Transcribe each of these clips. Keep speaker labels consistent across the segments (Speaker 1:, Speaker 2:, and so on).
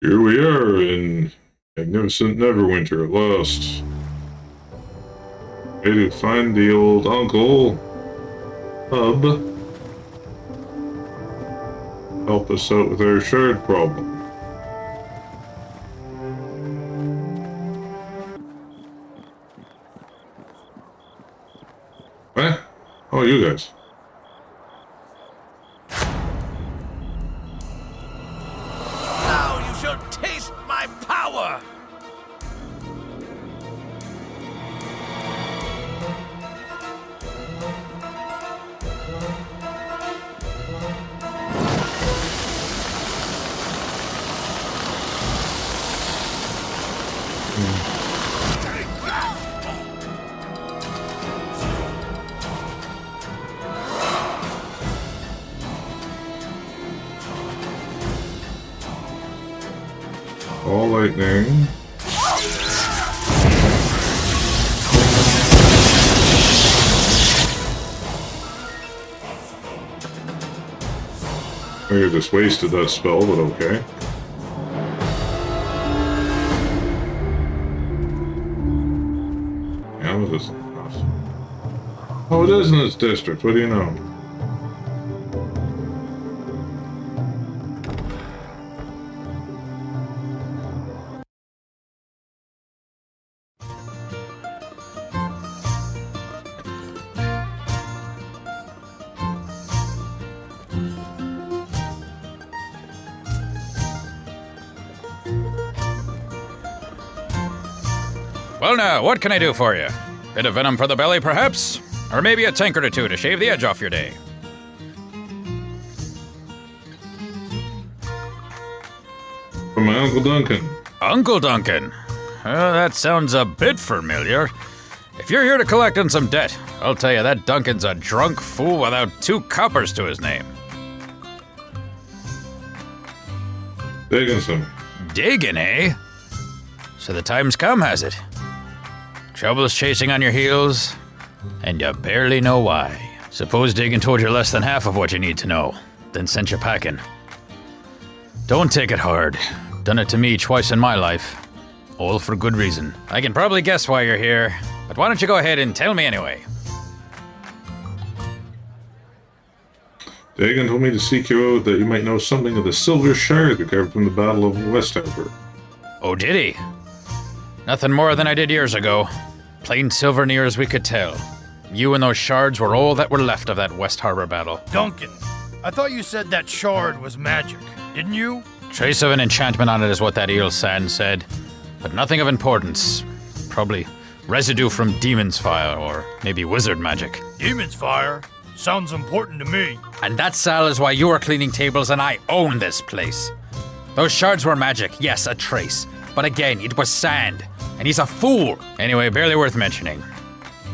Speaker 1: Here we are in magnificent Neverwinter at last. Ready to find the old uncle Hub. Help us out with our shard problem. What? Oh, you guys.
Speaker 2: Now you shall taste my power!
Speaker 1: All lightning. I just wasted that spell, but okay. Yeah, what is this? Oh, it is in this district. What do you know?
Speaker 3: Well now, what can I do for you? Bit of venom for the belly, perhaps? Or maybe a tankard or two to shave the edge off your day?
Speaker 1: From my Uncle Duncan.
Speaker 3: Uncle Duncan? That sounds a bit familiar. If you're here to collect on some debt, I'll tell you that Duncan's a drunk fool without 2 coppers to his name.
Speaker 1: Dickinson.
Speaker 3: Digging, eh? So the time's come, has it? Trouble's chasing on your heels, and you barely know why. Suppose Diggin told you less than half of what you need to know, then sent you packing. Don't take it hard. Done it to me twice in my life. All for good reason. I can probably guess why you're here, but why don't you go ahead and tell me anyway?
Speaker 1: Dagon told me to seek you out that you might know something of the silver shard recovered from the Battle of Westharbor.
Speaker 3: Oh, did he? Nothing more than I did years ago. Plain silver near as we could tell. You and those shards were all that were left of that West Harbor battle.
Speaker 2: Duncan, I thought you said that shard was magic, didn't you?
Speaker 3: Trace of an enchantment on it is what that eel sand said, but nothing of importance. Probably residue from demon's fire, or maybe wizard magic.
Speaker 2: Demon's fire? Sounds important to me.
Speaker 3: And that, Sal, is why you are cleaning tables and I own this place. Those shards were magic, yes, a trace. But again, it was sand, and he's a fool. Anyway, barely worth mentioning.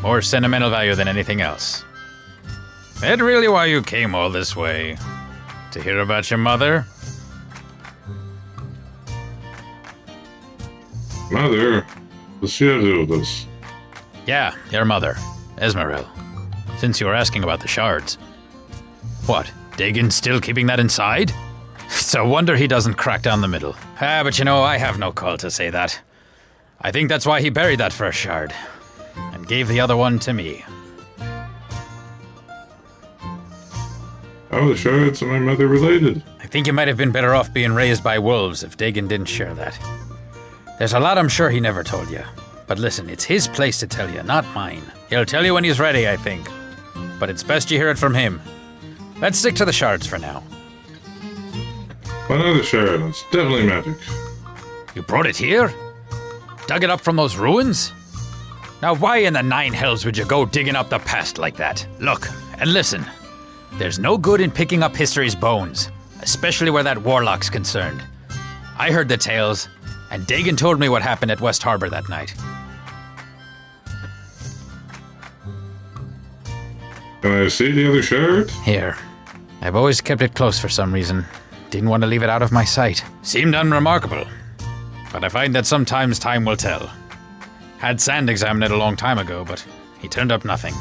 Speaker 3: More sentimental value than anything else. That really why you came all this way? To hear about your mother?
Speaker 1: Mother? What's she have to do with this?
Speaker 3: Yeah, your mother, Esmeril. Since you were asking about the shards. What, Dagon's still keeping that inside? It's a wonder he doesn't crack down the middle. But you know, I have no call to say that. I think that's why he buried that first shard, and gave the other one to me.
Speaker 1: How are the shards and my mother related?
Speaker 3: I think you might have been better off being raised by wolves if Dagon didn't share that. There's a lot I'm sure he never told you. But listen, it's his place to tell you, not mine. He'll tell you when he's ready, I think. But it's best you hear it from him. Let's stick to the shards for now.
Speaker 1: Another shard, it's definitely magic.
Speaker 3: You brought it here? Dug it up from those ruins? Now why in the 9 hells would you go digging up the past like that? Look, and listen. There's no good in picking up history's bones, especially where that warlock's concerned. I heard the tales, and Dagon told me what happened at West Harbor that night.
Speaker 1: Can I see the other shard?
Speaker 3: Here. I've always kept it close for some reason. Didn't want to leave it out of my sight. Seemed unremarkable. But I find that sometimes time will tell. Had Sand examine it a long time ago, but he turned up nothing.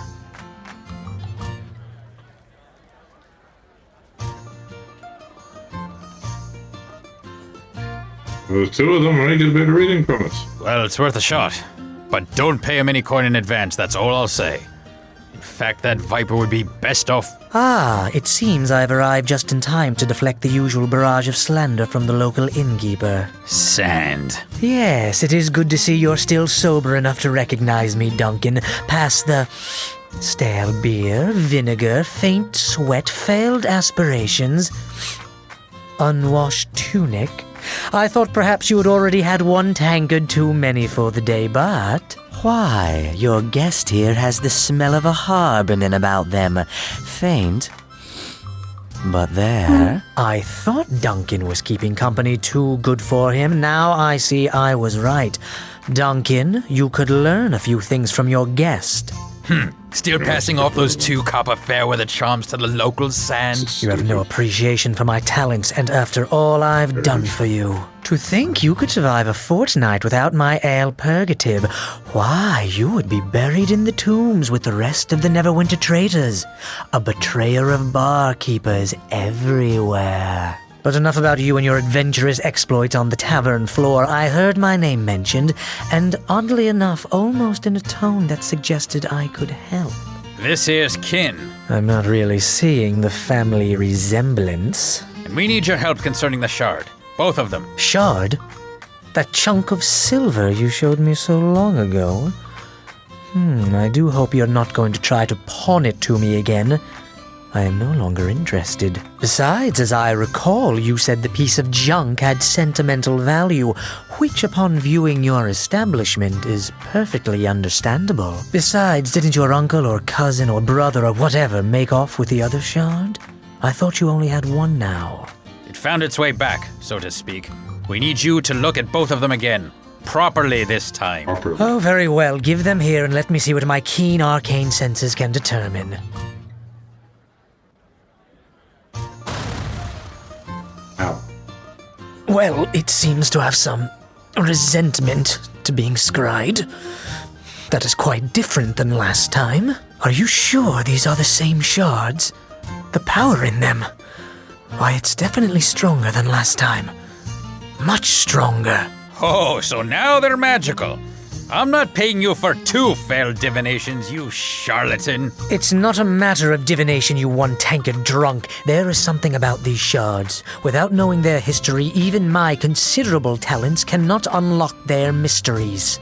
Speaker 1: There's two of them, and I get a bit of reading from it.
Speaker 3: Well, it's worth a shot. But don't pay him any coin in advance, that's all I'll say. In fact, that viper would be best off.
Speaker 4: Ah, it seems I've arrived just in time to deflect the usual barrage of slander from the local innkeeper.
Speaker 3: Sand.
Speaker 4: Yes, it is good to see you're still sober enough to recognize me, Duncan. Past the stale beer, vinegar, faint sweat, failed aspirations, unwashed tunic. I thought perhaps you had already had one tankard too many for the day, but... Why, your guest here has the smell of a harbin about them. Faint, but there. I thought Duncan was keeping company too good for him. Now I see I was right. Duncan, you could learn a few things from your guest.
Speaker 3: Still passing off those 2 copper fairweather charms to the locals, Sand?
Speaker 4: You have no appreciation for my talents, and after all I've done for you. To think you could survive a fortnight without my ale purgative. Why, you would be buried in the tombs with the rest of the Neverwinter traitors. A betrayer of barkeepers everywhere. But enough about you and your adventurous exploits on the tavern floor. I heard my name mentioned, and oddly enough, almost in a tone that suggested I could help.
Speaker 3: This here's Kin,
Speaker 4: I'm not really seeing the family resemblance.
Speaker 3: and we need your help concerning the shard. Both of them.
Speaker 4: Shard? That chunk of silver you showed me so long ago? I do hope you're not going to try to pawn it to me again. I am no longer interested. Besides, as I recall, you said the piece of junk had sentimental value, which upon viewing your establishment is perfectly understandable. Besides, didn't your uncle or cousin or brother or whatever make off with the other shard? I thought you only had one now.
Speaker 3: It found its way back, so to speak. We need you to look at both of them again. Properly this time.
Speaker 1: Properly.
Speaker 4: Oh, very well. Give them here and let me see what my keen arcane senses can determine.
Speaker 1: Ow.
Speaker 4: Well, it seems to have some resentment to being scried. That is quite different than last time. Are you sure these are the same shards? The power in them. Why, it's definitely stronger than last time. Much stronger.
Speaker 3: Oh, so now they're magical. I'm not paying you for 2 failed divinations, you charlatan.
Speaker 4: It's not a matter of divination, you one-tankard drunk. There is something about these shards. Without knowing their history, even my considerable talents cannot unlock their mysteries.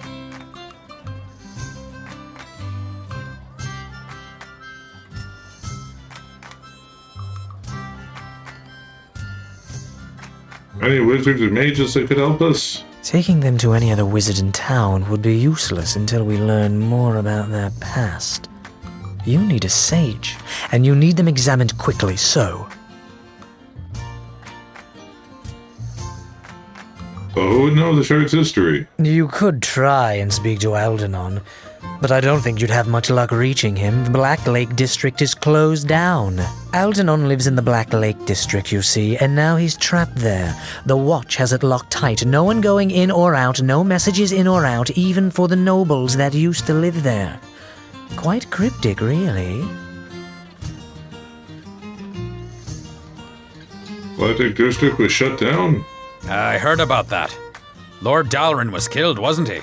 Speaker 1: Any wizards or mages that could help us?
Speaker 4: Taking them to any other wizard in town would be useless until we learn more about their past. You need a sage, and you need them examined quickly, so...
Speaker 1: But who would know the shard's history?
Speaker 4: You could try and speak to Aldenon, but I don't think you'd have much luck reaching him. The Blacklake District is closed down. Aldenon lives in the Blacklake District, you see, and now he's trapped there. The watch has it locked tight. No one going in or out, no messages in or out, even for the nobles that used to live there. Quite cryptic, really.
Speaker 1: Blacklake District was shut down?
Speaker 3: I heard about that. Lord Dalrin was killed, wasn't he?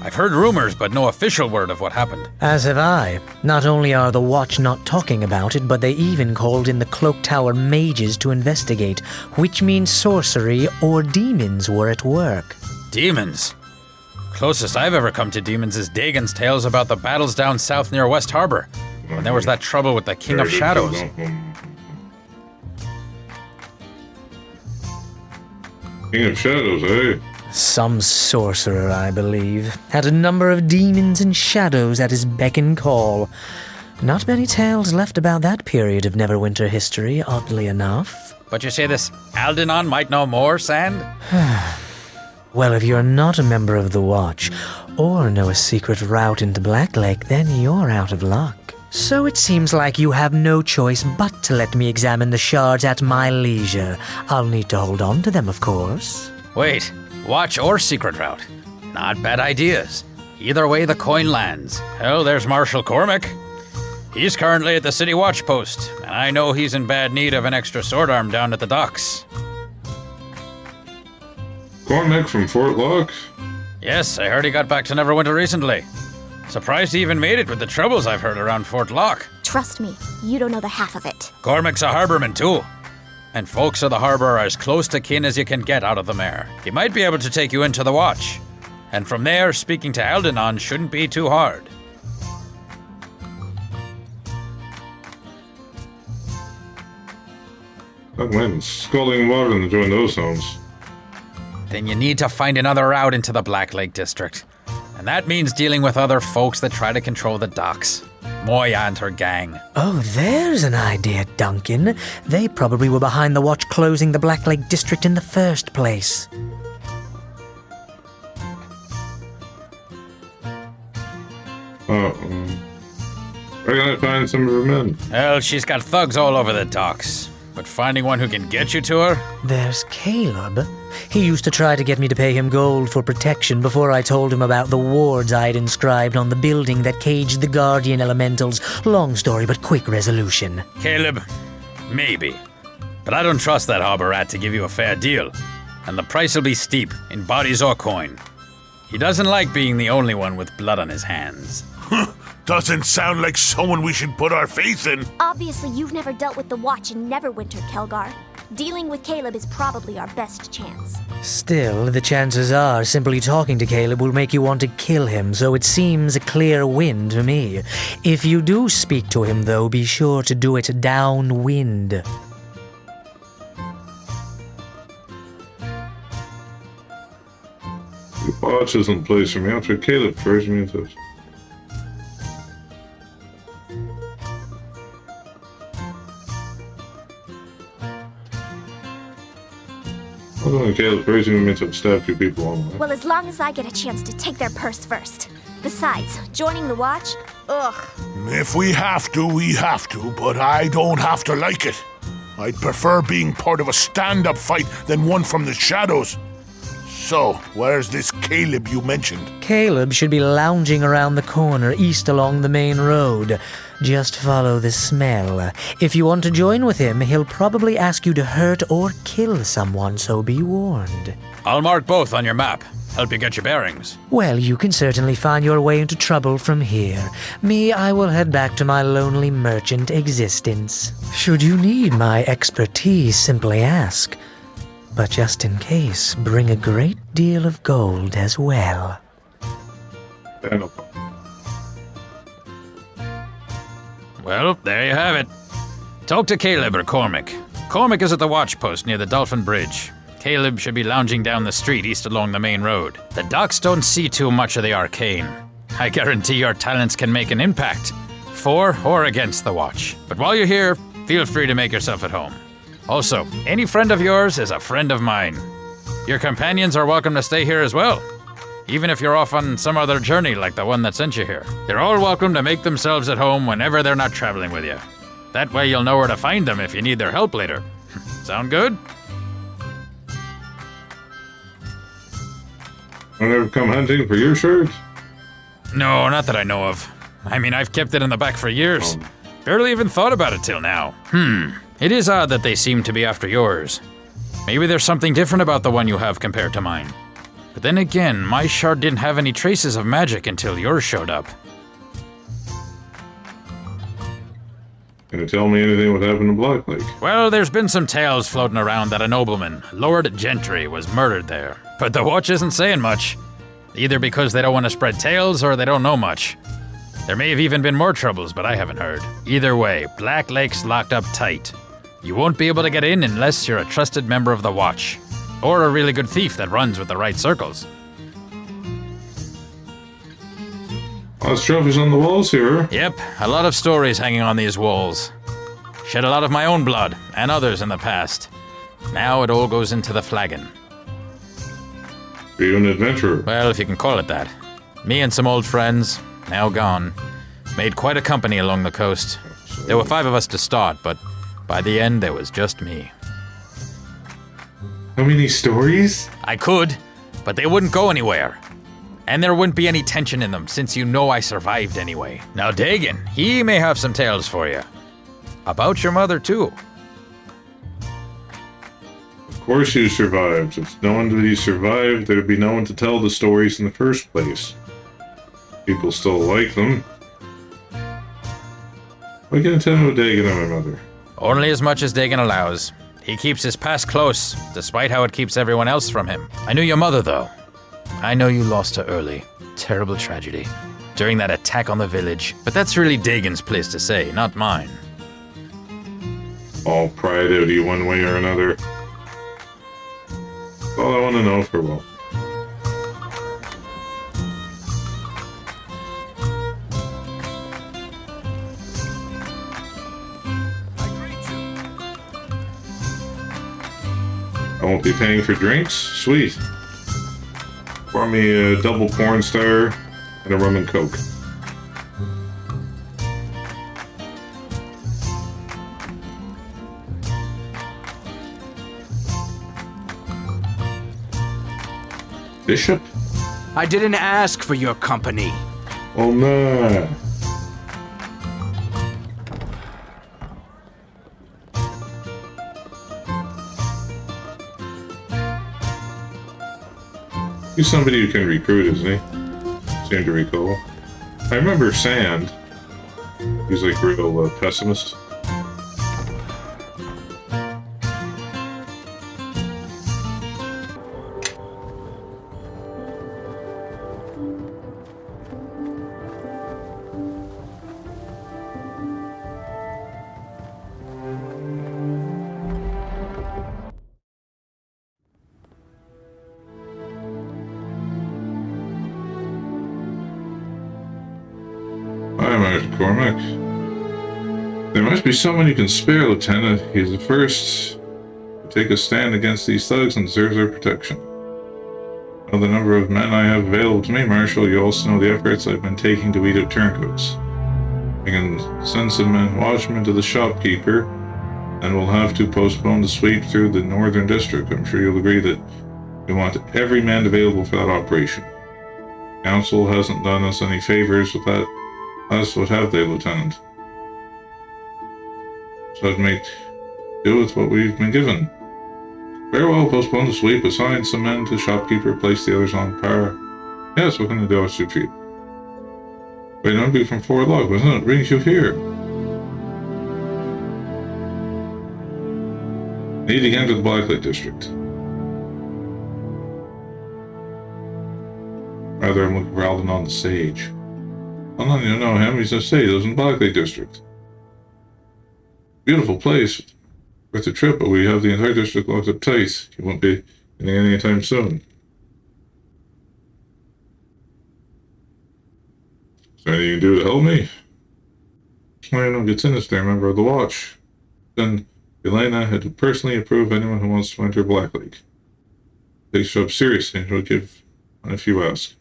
Speaker 3: I've heard rumors, but no official word of what happened.
Speaker 4: As have I. Not only are the Watch not talking about it, but they even called in the Cloak Tower mages to investigate, which means sorcery or demons were at work.
Speaker 3: Demons? Closest I've ever come to demons is Dagon's tales about the battles down south near West Harbor, when there was that trouble with the King of Shadows.
Speaker 1: King of Shadows, eh?
Speaker 4: Some sorcerer, I believe, had a number of demons and shadows at his beck and call. Not many tales left about that period of Neverwinter history, oddly enough.
Speaker 3: But you say this Aldenon might know more, Sand?
Speaker 4: Well, if you're not a member of the Watch, or know a secret route into Blacklake, then you're out of luck. So it seems like you have no choice but to let me examine the shards at my leisure. I'll need to hold on to them, of course.
Speaker 3: Wait, watch or secret route? Not bad ideas. Either way, the coin lands. Hell, there's Marshal Cormac. He's currently at the city watch post, and I know he's in bad need of an extra sword arm down at the docks.
Speaker 1: Cormac from Fort Locke?
Speaker 3: Yes, I heard he got back to Neverwinter recently. Surprised he even made it with the troubles I've heard around Fort Locke.
Speaker 5: Trust me, you don't know the half of it.
Speaker 3: Cormac's a harborman too. And folks of the harbor are as close to kin as you can get out of the mare. He might be able to take you into the watch. And from there, speaking to Aldenon shouldn't be too hard.
Speaker 1: I went scalding water to join those homes.
Speaker 3: Then you need to find another route into the Blacklake District. And that means dealing with other folks that try to control the docks. Moya and her gang.
Speaker 4: Oh, there's an idea, Duncan. They probably were behind the watch closing the Blacklake District in the first place.
Speaker 1: Where can I find some of her men?
Speaker 3: Well, she's got thugs all over the docks. But finding one who can get you to her?
Speaker 4: There's Caleb. He used to try to get me to pay him gold for protection before I told him about the wards I'd inscribed on the building that caged the Guardian Elementals. Long story, but quick resolution.
Speaker 3: Caleb, maybe. But I don't trust that harbor rat to give you a fair deal. And the price will be steep, in bodies or coin. He doesn't like being the only one with blood on his hands.
Speaker 2: Doesn't sound like someone we should put our faith in.
Speaker 5: Obviously, you've never dealt with the Watch in Neverwinter, Kelgar. Dealing with Caleb is probably our best chance.
Speaker 4: Still, the chances are simply talking to Caleb will make you want to kill him, so it seems a clear win to me. If you do speak to him, though, be sure to do it downwind.
Speaker 1: The watch isn't place for me after Caleb first me into it. I don't know, Caleb first me to stab two people on the way.
Speaker 5: Well, as long as I get a chance to take their purse first. Besides, joining the Watch? Ugh.
Speaker 2: If we have to, we have to, but I don't have to like it. I'd prefer being part of a stand-up fight than one from the shadows. So, where's this Caleb you mentioned?
Speaker 4: Caleb should be lounging around the corner east along the main road. Just follow the smell. If you want to join with him, he'll probably ask you to hurt or kill someone, so be warned.
Speaker 3: I'll mark both on your map. Help you get your bearings.
Speaker 4: Well, you can certainly find your way into trouble from here. Me, I will head back to my lonely merchant existence. Should you need my expertise, simply ask. But just in case, bring a great deal of gold as well.
Speaker 1: Yeah, no problem.
Speaker 3: Well, there you have it. Talk to Caleb or Cormac. Cormac is at the watch post near the Dolphin Bridge. Caleb should be lounging down the street east along the main road. The docks don't see too much of the arcane. I guarantee your talents can make an impact, for or against the watch. But while you're here, feel free to make yourself at home. Also, any friend of yours is a friend of mine. Your companions are welcome to stay here as well, even if you're off on some other journey like the one that sent you here. They're all welcome to make themselves at home whenever they're not traveling with you. That way you'll know where to find them if you need their help later. Sound good?
Speaker 1: I'll never come hunting for your shirt?
Speaker 3: No, not that I know of. I mean, I've kept it in the back for years. Barely even thought about it till now. It is odd that they seem to be after yours. Maybe there's something different about the one you have compared to mine. But then again, my shard didn't have any traces of magic until yours showed up.
Speaker 1: Can you tell me anything what happened in Blacklake?
Speaker 3: Well, there's been some tales floating around that a nobleman, Lord Gentry, was murdered there. But the watch isn't saying much. Either because they don't want to spread tales or they don't know much. There may have even been more troubles, but I haven't heard. Either way, Blacklake's locked up tight. You won't be able to get in unless you're a trusted member of the watch. Or a really good thief that runs with the right circles.
Speaker 1: Lots of trophies on the walls here.
Speaker 3: Yep, a lot of stories hanging on these walls. Shed a lot of my own blood, and others in the past. Now it all goes into the flagon.
Speaker 1: Are you an adventurer?
Speaker 3: Well, if you can call it that. Me and some old friends, now gone, made quite a company along the coast. There were 5 of us to start, but by the end there was just me.
Speaker 1: How many stories?
Speaker 3: I could, but they wouldn't go anywhere. And there wouldn't be any tension in them, since you know I survived anyway. Now Dagon, he may have some tales for you. About your mother, too.
Speaker 1: Of course you survived. If no one really survived, there'd be no one to tell the stories in the first place. People still like them. Why can't I tell no Dagon and my mother?
Speaker 3: Only as much as Dagon allows. He keeps his past close, despite how it keeps everyone else from him. I knew your mother, though. I know you lost her early. Terrible tragedy. During that attack on the village. But that's really Dagon's place to say, not mine.
Speaker 1: All pried out of you one way or another. That's all I want to know for well. I won't be paying for drinks? Sweet. Pour me a double porn star and a rum and coke. Bishop?
Speaker 6: I didn't ask for your company.
Speaker 1: Oh no. He's somebody you can recruit, isn't he? Seem to recall. I remember Sand. He's like real pessimist. Cormac. There must be someone you can spare, Lieutenant. He's the first to take a stand against these thugs and deserves our protection. I know the number of men I have available to me, Marshal. You also know the efforts I've been taking to weed out turncoats. I can send some watchmen to the shopkeeper, and we'll have to postpone the sweep through the northern district. I'm sure you'll agree that we want every man available for that operation. Council hasn't done us any favors with that. That's what have they, Lieutenant? So I'd make do with what we've been given. Very well, postpone the sweep, assign some men to the shopkeeper, place the others on par. Yes, what can I do? I'll shoot for you. Wait, don't be from Fort Log, wasn't it? Brings you here. Need to get into the Blacklake District. Rather, I'm looking for Alden the Sage. I don't even know him. He's a sage. He lives in the Blacklake District. Beautiful place. Worth a trip, but we have the entire district locked up tight. You won't be getting any anytime soon. Is there anything you can do to help me? I don't get sinister, member of the Watch. Then Elena had to personally approve anyone who wants to enter Blacklake. Takes you up seriously and he'll give on if you ask.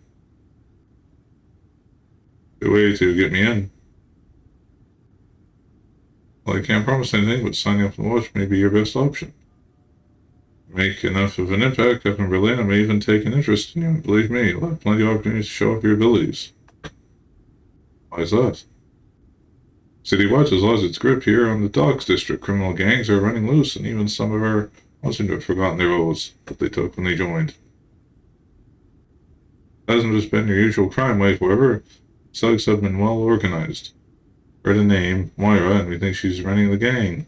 Speaker 1: Good way to get me in. Well, I can't promise anything, but signing up for the Watch may be your best option. Make enough of an impact up in Berlin, I may even take an interest in you. Believe me, you'll have plenty of opportunities to show off your abilities. Why is that? City Watch has lost its grip here on the Docks District. Criminal gangs are running loose, and even some of our ones seem to have forgotten their oaths that they took when they joined. It hasn't just been your usual crime wave, however. Thugs have been well organized. Heard a name, Moira, and we think she's running the gang.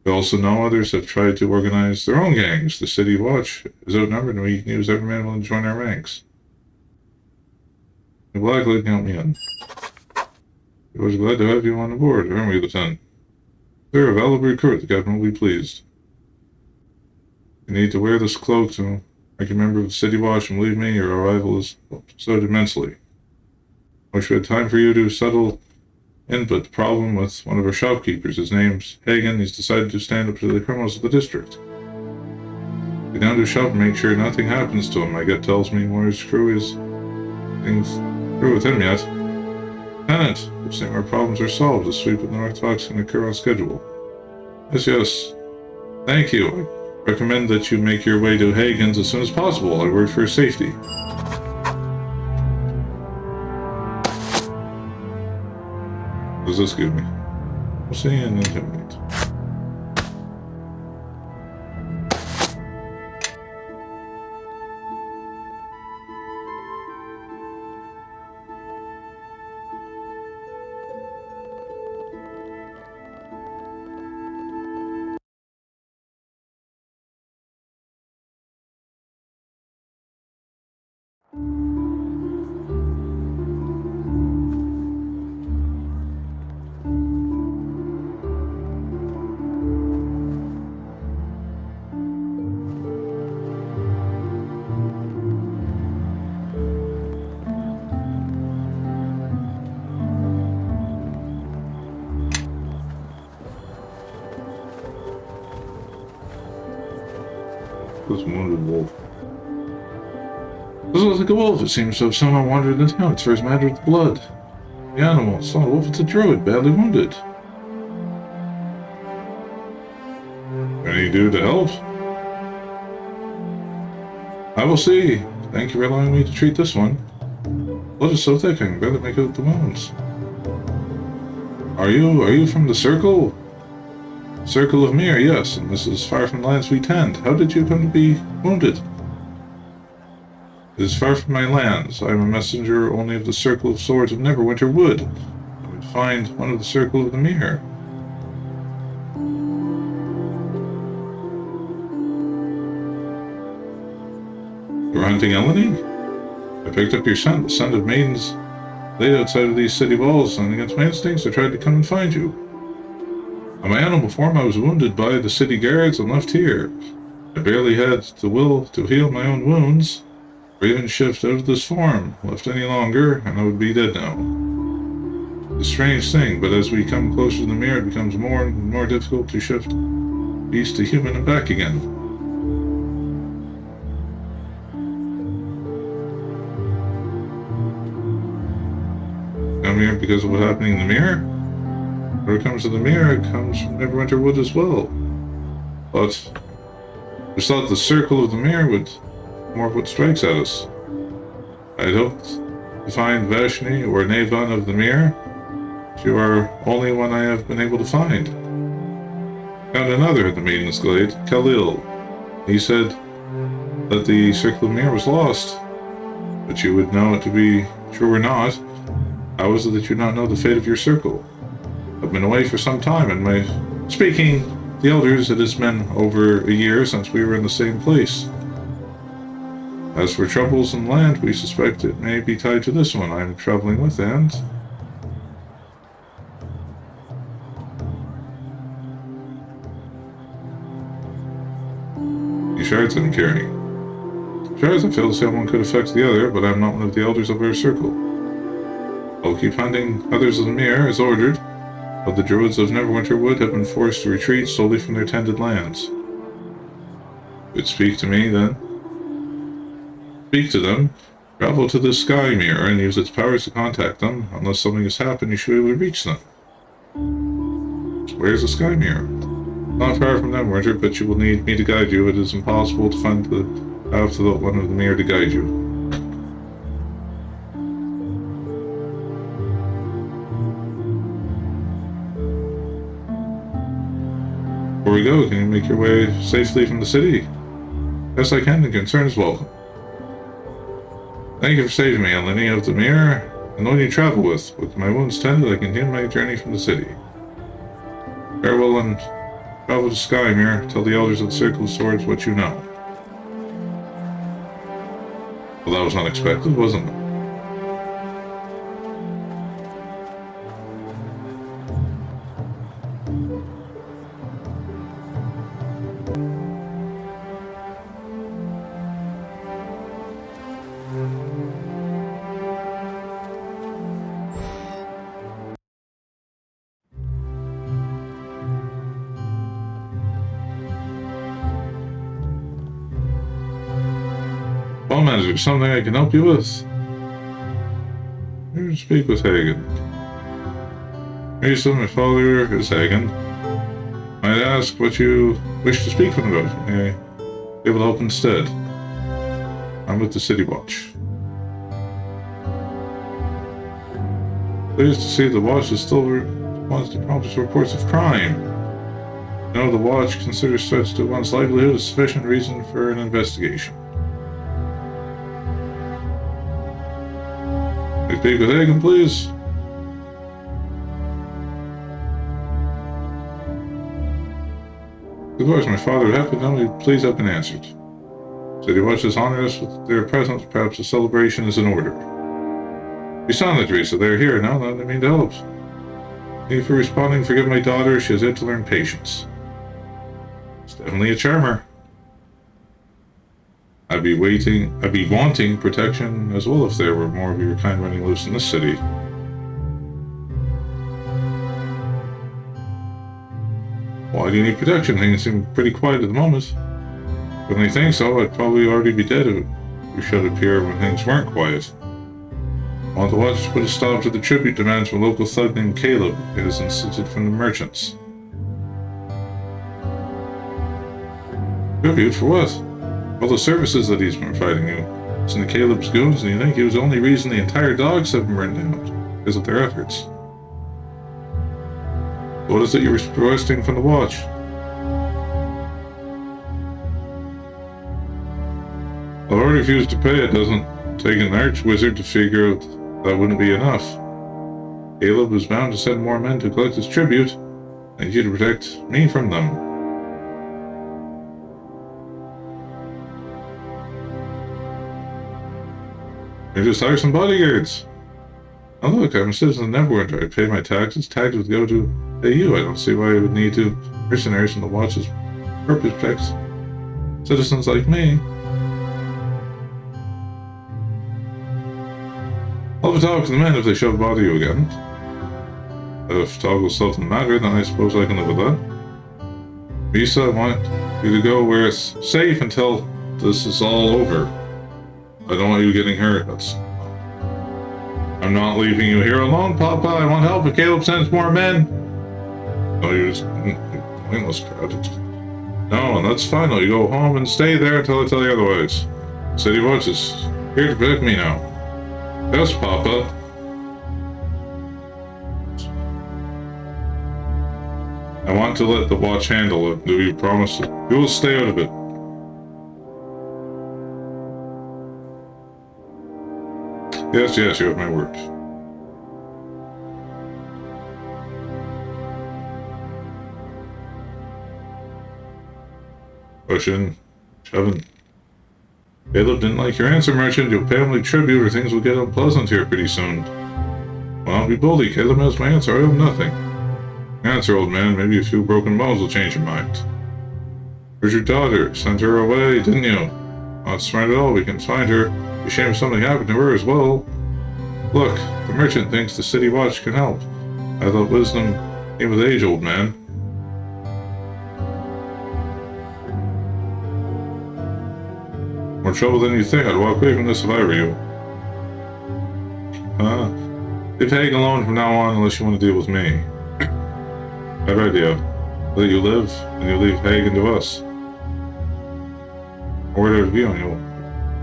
Speaker 1: We also know others have tried to organize their own gangs. The City Watch is outnumbered, and we can use every man willing to join our ranks. The Blacklake can help me in. I was glad to have you on board, aren't we, Lieutenant? They're a valuable recruit. The captain will be pleased. You need to wear this cloak to make a member of the City Watch, and believe me, your arrival is so immensely. I wish we had time for you to settle in, but the problem with one of our shopkeepers. His name's Hagen. He's decided to stand up to the criminals of the district. Get down to the shop and make sure nothing happens to him. My gut tells me Moira's crew is things through with him yet. Lieutenant, looks like our problems are solved. The sweep of the North Fox can occur on schedule. Yes. Thank you. I recommend that you make your way to Hagen's as soon as possible. I work for his safety. What does this give me? We'll see and intimidate. This wounded wolf. This looks like a wolf. It seems to have somehow wandered into town. It's first mattered with blood. The animal. It's not a wolf, it's a druid, badly wounded. What do you do to help? I will see. Thank you for allowing me to treat this one. Blood is so thick I can barely make out the wounds. Are you from the Circle? Circle of Mir, yes, and this is far from the lands we tend. How did you come to be wounded? It is far from my lands. I am a messenger only of the Circle of Swords of Neverwinter Wood. I would find one of the Circle of the Mir. You were hunting Eleni? I picked up your scent, the scent of maidens laid outside of these city walls, and against my instincts I tried to come and find you. On my animal form I was wounded by the city guards and left here. I barely had the will to heal my own wounds, or even shift out of this form. Left any longer, and I would be dead now. It's a strange thing, but as we come closer to the mirror, it becomes more and more difficult to shift beast to human and back again. Come here because of what's happening in the mirror? When it comes to the mirror, it comes from Neverwinter Wood as well. But we thought the Circle of the Mirror would more of what strikes at us. I had hoped to find Vashni or Navan of the Mirror. You are only one I have been able to find. Found another at the Maiden's Glade, Khalil. He said that the Circle of the Mirror was lost, but you would know it to be true or not. How is it that you not know the fate of your circle? I've been away for some time, and speaking the elders, it has been over a year since we were in the same place. As for troubles in land, we suspect it may be tied to this one I am traveling with, and the shards I'm carrying. Shards I feel to say one could affect the other, but I'm not one of the elders of our circle. I'll keep hunting others of the mirror as ordered, but the druids of Neverwinter Wood have been forced to retreat solely from their tended lands. Would speak to me then. Speak to them. Travel to the Sky Mirror and use its powers to contact them. Unless something has happened, you should be able to reach them. Where's the Sky Mirror? Not far from Neverwinter, but you will need me to guide you. It is impossible to find the path to the one of the mirror to guide you. Before we go, can you make your way safely from the city? Yes, I can, and concern is welcome. Thank you for saving me, Eleni of the Mirror, and the one you travel with. With my wounds tended, I continue my journey from the city. Farewell, and travel to Sky Mirror. Tell the elders of the Circle of Swords what you know. Well, that was unexpected, wasn't it? Well, man, is there something I can help you with? Here to speak with Hagen. Mason, my father is Hagen. Might ask what you wish to speak with him about. May I be able to help instead? I'm with the City Watch. Pleased to see the Watch is still responds to prompted reports of crime. No, the Watch considers threats to one's livelihood a sufficient reason for an investigation. May I speak with Hagen, please? Of course, my father would have to know me. Please have been answered. City Watch has honored us with their presence. Perhaps a celebration is in order. You sound it, Teresa. They're here now. Now they mean to help. Thank you for responding. Forgive my daughter. She has yet to learn patience. It's definitely a charmer. I'd be wanting protection as well if there were more of your kind running loose in this city. Why do you need protection? Things seem pretty quiet at the moment. When they think so, I'd probably already be dead if we should appear when things weren't quiet. I want the watch to put a stop to the tribute demands from a local thug named Caleb. It is insisted from the merchants. Tribute for what? All the services that he's been providing you. It's in the Caleb's goons, and you think he was the only reason the entire dogs have been burned down because of their efforts. What is it you're requesting from the watch? I've already refused to pay. It doesn't take an arch-wizard to figure out that wouldn't be enough. Caleb was bound to send more men to collect his tribute. I need you to protect me from them. You just hire some bodyguards. Now look, I'm a citizen of Neverwinter. I pay my taxes. Taxes would go to pay you. I don't see why I would need to mercenaries from the watch's purpose protects citizens like me. I'll have a talk with the men if they shove bother you again. If talk will solve the matter, then I suppose I can live with that. Misa, I want you to go where it's safe until this is all over. I don't want you getting hurt. I'm not leaving you here alone, Papa. I want help if Caleb sends more men. No, you're just pointless project. No, and that's fine. You go home and stay there until I tell you otherwise. City Watch is here to protect me now. Yes, Papa. I want to let the watch handle it. Do you promise it? You will stay out of it. Yes, you have my word. Push in. Shove in. Caleb didn't like your answer, merchant. You'll pay him like tribute or things will get unpleasant here pretty soon. Well, don't be bully. Caleb has my answer. I owe him nothing. Answer, old man. Maybe a few broken bones will change your mind. Where's your daughter? Sent her away, didn't you? Not smart at all. We can find her. Be ashamed if something happened to her as well. Look, the merchant thinks the city watch can help. I thought wisdom came with age, old man. More trouble than you think. I'd walk away from this if I were you. Leave Hagen alone from now on unless you want to deal with me. Bad idea. Let you live, and you leave Hagen to us. Or whatever you and you'll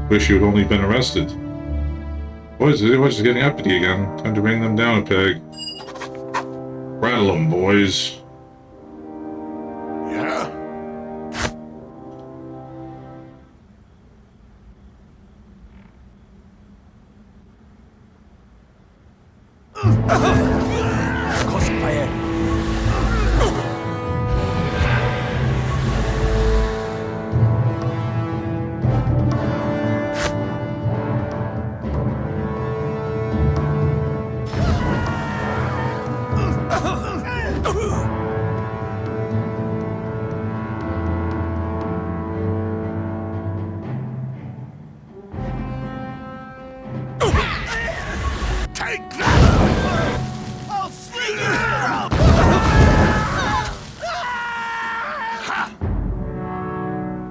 Speaker 1: wish you had only been arrested. Boys, the watch is getting uppity again. Time to bring them down a peg. Rattle them, boys.
Speaker 2: Yeah? Take that! I'll sling it!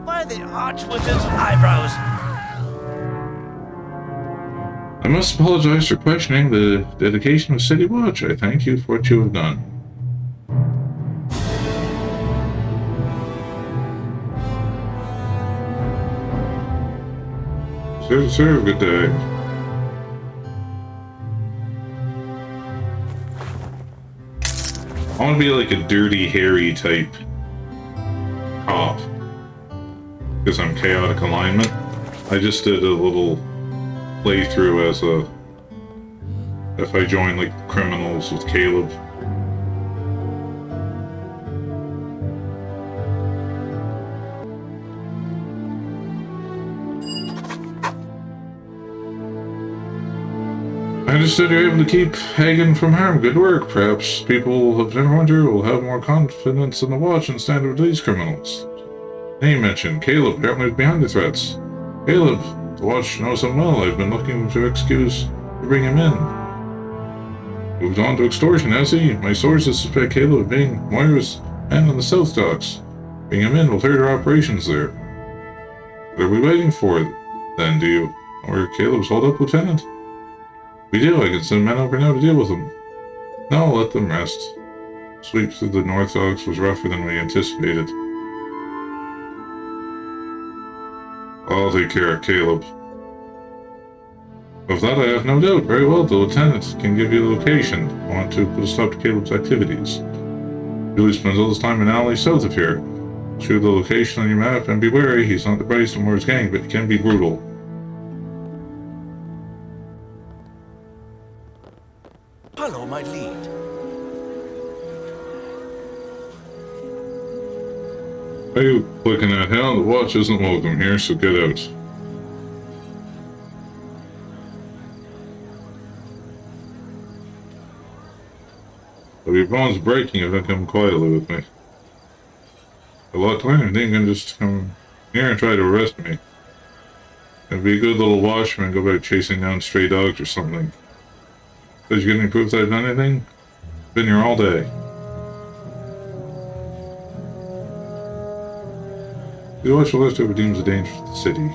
Speaker 7: Why the Archwizard's eyebrows?
Speaker 1: I must apologize for questioning the dedication of City Watch. I thank you for what you have done. Sir, good day. I want to be like a dirty, hairy type cop. Because I'm chaotic alignment. I just did a little playthrough as a... if I join like criminals with Caleb. I understood you're able to keep Hagen from harm. Good work. Perhaps people of Neverwinter will have more confidence in the watch and stand with these criminals. Name mentioned. Caleb apparently is behind the threats. Caleb, the watch knows him well. I've been looking for excuse to bring him in. Moved on to extortion, has he? My sources suspect Caleb of being Moira's man on the South Docks. Bring him in will hurt our operations there. What are we waiting for, then? Do you know where Caleb's hold up, Lieutenant? We do. I can send men over now to deal with them. No, let them rest. Sweep through the North Oaks was rougher than we anticipated. I'll take care of Caleb. Of that I have no doubt. Very well, the lieutenant can give you the location. I want to put a stop to Caleb's activities. Julie spends all his time in alleys south of here. Show the location on your map and be wary. He's not the brightest of Moore's gang, but he can be brutal.
Speaker 7: Follow my lead.
Speaker 1: Why are you looking at hell? The watch isn't welcome here, so get out. If your bones breaking if you come quietly with me. A lot to learn, and then you can just come here and try to arrest me. It'd be a good little watchman, go back chasing down stray dogs or something. Did you get any proof that I've done anything? Been here all day. The watch will list whoever deems a danger to the city.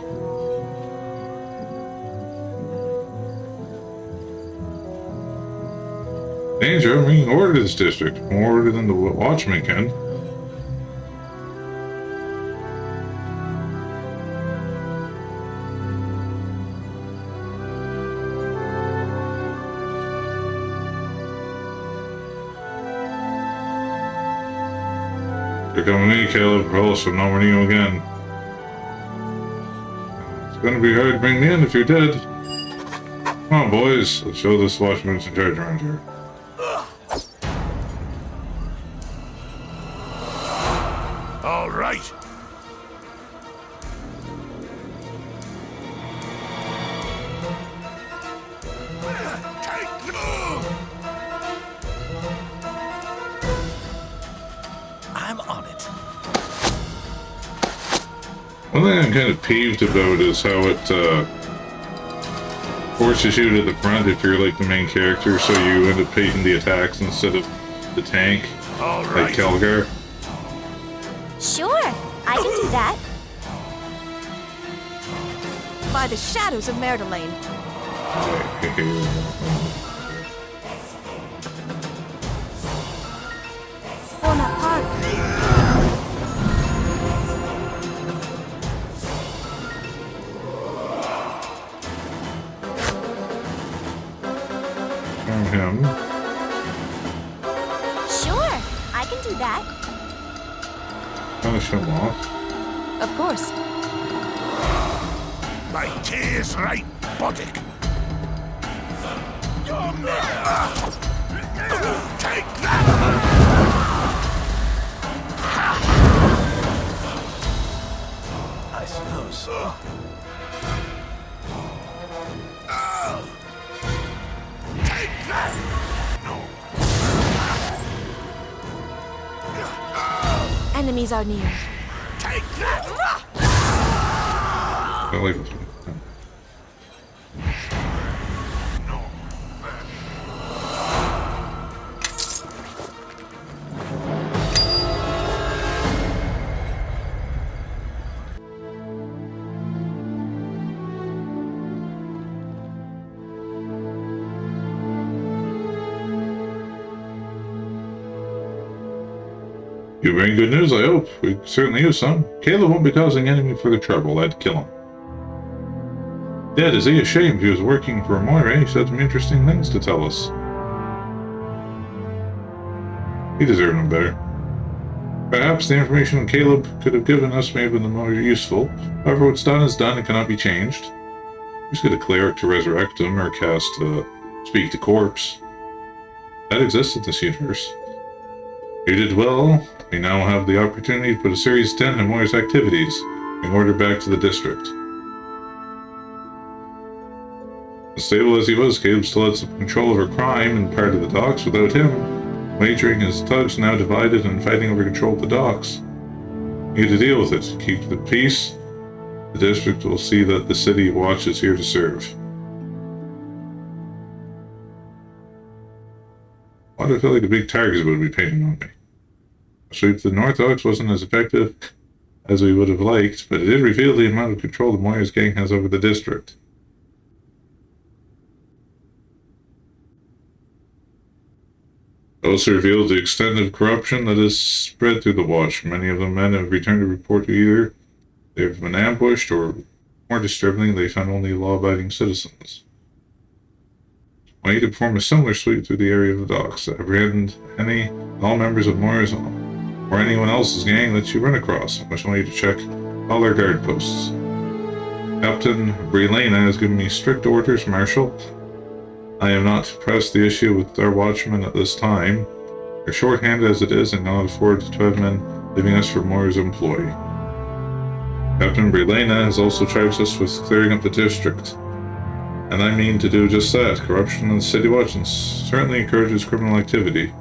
Speaker 1: Danger? I'm bringing order to this district. More order than the watchman can. You're coming to me, Caleb, or else I'm not running you again. It's gonna be hard to bring me in if you're dead. Come on, boys. Let's show this watchman who's in charge around here.
Speaker 2: All right.
Speaker 7: I'm on it.
Speaker 1: One thing I'm kind of peeved about is how it forces you to the front if you're like the main character, so you end up taking the attacks instead of the tank,
Speaker 2: All
Speaker 1: like
Speaker 2: right.
Speaker 1: Calgar.
Speaker 5: Sure, I can do that.
Speaker 8: By the shadows of Merdelaine.
Speaker 5: Bonaparte.
Speaker 1: From him.
Speaker 5: Sure, I can do that.
Speaker 1: Finish him off.
Speaker 8: Of course.
Speaker 2: My tea is right, Boddick. Take that!
Speaker 7: I suppose so.
Speaker 2: Take that!
Speaker 8: Enemies are near.
Speaker 2: Take that!
Speaker 1: I like You bring good news, I hope. We certainly use some. Caleb won't be causing any further trouble. I'd kill him. Dead, is he ashamed? He was working for Moira. He said some interesting things to tell us. He deserved no better. Perhaps the information Caleb could have given us may have been the more useful. However, what's done is done and cannot be changed. Just get a cleric to resurrect him or cast Speak to Corpse. That exists in this universe. You did well. We now have the opportunity to put a Series 10 in Moira's activities and order back to the district. Unstable as he was, Caleb still had some control over crime and part of the docks. Without him, wagering his tugs now divided and fighting over control of the docks. You need to deal with it. Keep the peace. The district will see that the city watch is here to serve. Why do I feel like a big target would be painted on me? Sweep the North Oaks wasn't as effective as we would have liked, but it did reveal the amount of control the Moyers gang has over the district. It also revealed the extent of corruption that is spread through the Watch. Many of the men have returned to report to either they've been ambushed or, more disturbingly, they found only law-abiding citizens. I want you to perform a similar sweep through the area of the docks to apprehend any and all members of Moyers or anyone else's gang that you run across. I just want you to check all their guard posts. Captain Brelena has given me strict orders, Marshal. I have not pressed the issue with our watchmen at this time. They're short-handed as it is and cannot afford to have men leaving us for Moyers' employ. Captain Brelena has also charged us with clearing up the district, and I mean to do just that. Corruption in the City Watch certainly encourages criminal activity.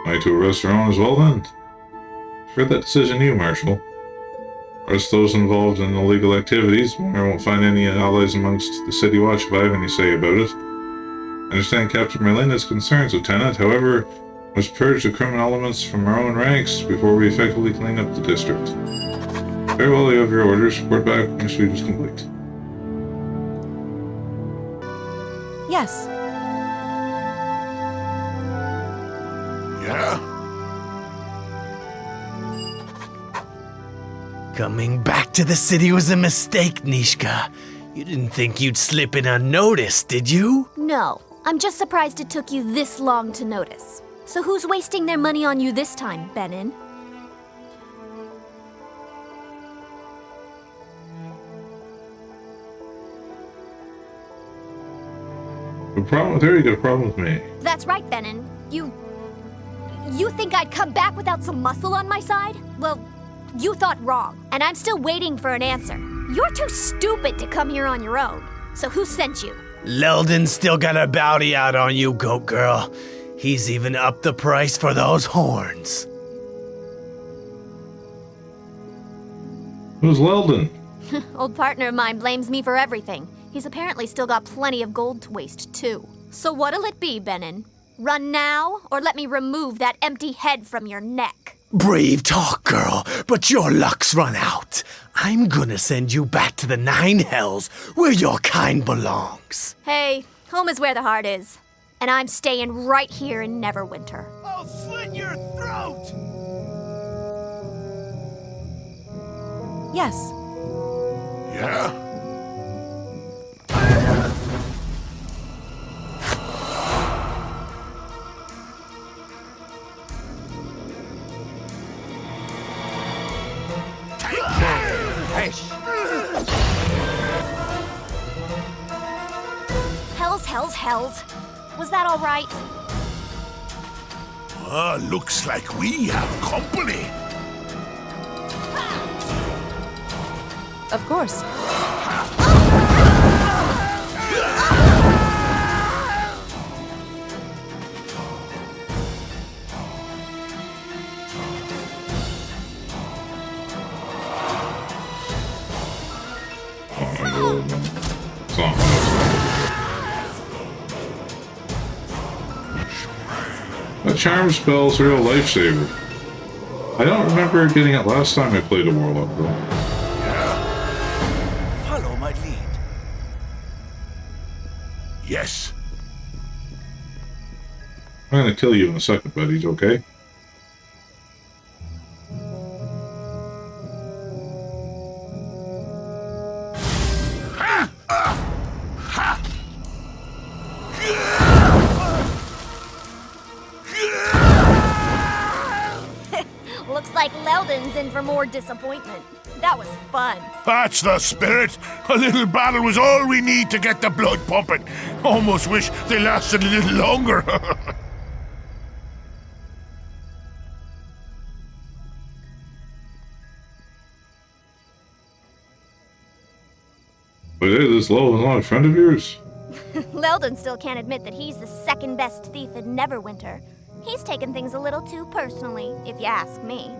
Speaker 1: Am I to arrest our own as well then? For that decision you, Marshal. Arrest those involved in illegal activities. I won't find any allies amongst the City Watch if I have any say about it. I understand Captain Merlina's concerns, Lieutenant. However, we must purge the criminal elements from our own ranks before we effectively clean up the district. Very well, you have your orders. Report back when your sweep is complete.
Speaker 8: Yes.
Speaker 2: Yeah?
Speaker 9: Coming back to the city was a mistake, Nishka. You didn't think you'd slip in unnoticed, did you?
Speaker 5: No, I'm just surprised it took you this long to notice. So who's wasting their money on you this time, Benin?
Speaker 1: A problem with her, you got a problem with me.
Speaker 5: That's right, Benin. You think I'd come back without some muscle on my side? Well, you thought wrong, and I'm still waiting for an answer. You're too stupid to come here on your own. So who sent you?
Speaker 9: Leldon's still got a bounty out on you, Goat Girl. He's even upped the price for those horns.
Speaker 1: Who's Leldon?
Speaker 5: Old partner of mine blames me for everything. He's apparently still got plenty of gold to waste, too. So what'll it be, Benin? Run now, or let me remove that empty head from your neck?
Speaker 9: Brave talk, girl, but your luck's run out. I'm gonna send you back to the Nine Hells, where your kind belongs.
Speaker 5: Hey, home is where the heart is. And I'm staying right here in Neverwinter.
Speaker 7: I'll slit your throat!
Speaker 8: Yes.
Speaker 2: Yeah?
Speaker 5: Hells. Was that all right?
Speaker 2: Looks like we have company.
Speaker 8: Of course.
Speaker 1: That charm spell's a real lifesaver. I don't remember getting it last time I played a Warlock, though.
Speaker 7: Follow my lead.
Speaker 2: Yes.
Speaker 1: I'm gonna kill you in a second, buddies, okay?
Speaker 5: Looks like Leldon's in for more disappointment. That was fun.
Speaker 2: That's the spirit. A little battle was all we need to get the blood pumping. Almost wish they lasted a little longer.
Speaker 1: But hey, this Leldon's not a friend of yours?
Speaker 5: Leldon still can't admit that he's the second best thief in Neverwinter. He's taken things a little too personally, if you ask me.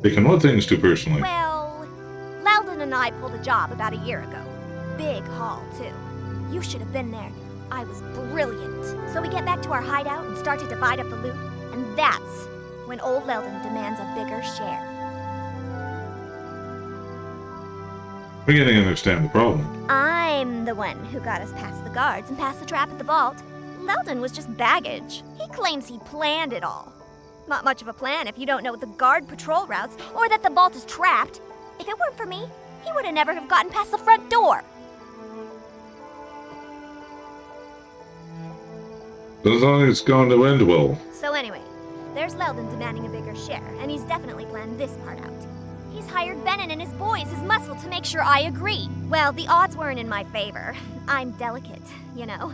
Speaker 1: Taking what things too personally?
Speaker 5: Well, Leldon and I pulled a job about a year ago. big haul, too. You should have been there. I was brilliant. So we get back to our hideout and start to divide up the loot, and that's when old Leldon demands a bigger share.
Speaker 1: I'm beginning to understand the problem.
Speaker 5: I'm the one who got us past the guards and past the trap at the vault. Leldon was just baggage. He claims he planned it all. Not much of a plan if you don't know the guard patrol routes or that the vault is trapped. If it weren't for me, he would have never have gotten past the front door.
Speaker 1: Doesn't look like it's going to end well.
Speaker 5: So anyway, there's Leldon demanding a bigger share, and he's definitely planned this part out. He's hired Benin and his boys as muscle to make sure I agree. Well, the odds weren't in my favor. I'm delicate, you know.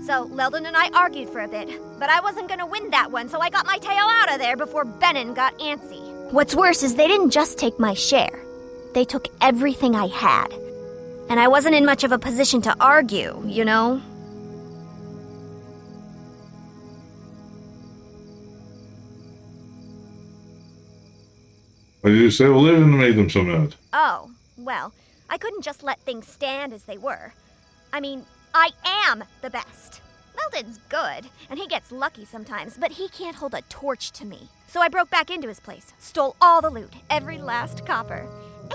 Speaker 5: So Leldon and I argued for a bit, but I wasn't gonna win that one, so I got my tail out of there before Benin got antsy. What's worse is they didn't just take my share. They took everything I had. And I wasn't in much of a position to argue, you know?
Speaker 1: Why did you say Leldon made them so mad?
Speaker 5: Oh, well, I couldn't just let things stand as they were. I mean, I am the best. Leldon's good, and he gets lucky sometimes, but he can't hold a torch to me. So I broke back into his place, stole all the loot, every last copper,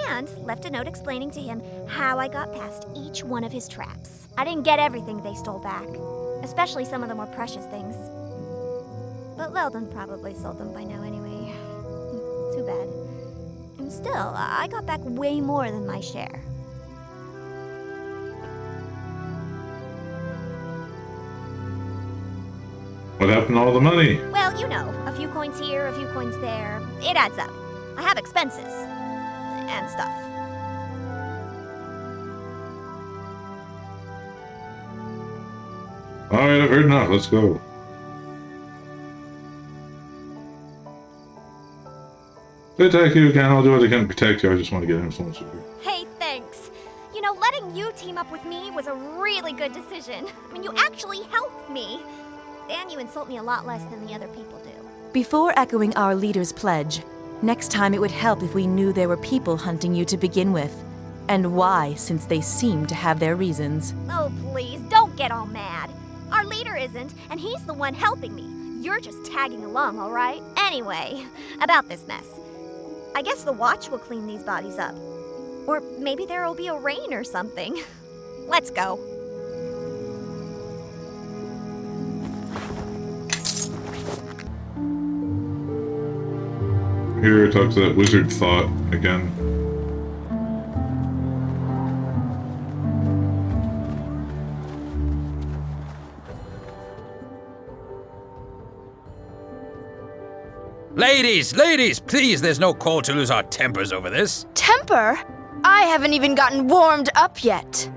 Speaker 5: and left a note explaining to him how I got past each one of his traps. I didn't get everything they stole back, especially some of the more precious things. But Leldon probably sold them by now anyway. Too bad. And still, I got back way more than my share.
Speaker 1: What happened to all the money?
Speaker 5: Well, you know, a few coins here, a few coins there. It adds up. I have expenses. And stuff.
Speaker 1: Alright, I've heard enough. Let's go. If they attack you again, I'll do what I can to protect you. I just want to get influence with you.
Speaker 5: Hey, thanks. You know, letting you team up with me was a really good decision. I mean, you actually helped me. And you insult me a lot less than the other people do.
Speaker 8: Before echoing our leader's pledge, next time it would help if we knew there were people hunting you to begin with. And why, since they seem to have their reasons.
Speaker 5: Oh, please, don't get all mad. Our leader isn't, and he's the one helping me. You're just tagging along, all right? Anyway, about this mess. I guess the watch will clean these bodies up. Or maybe there will be a rain or something. Let's go.
Speaker 1: Here, talk to that wizard thought again.
Speaker 3: Ladies, please, there's no call to lose our tempers over this.
Speaker 10: Temper? I haven't even gotten warmed up yet.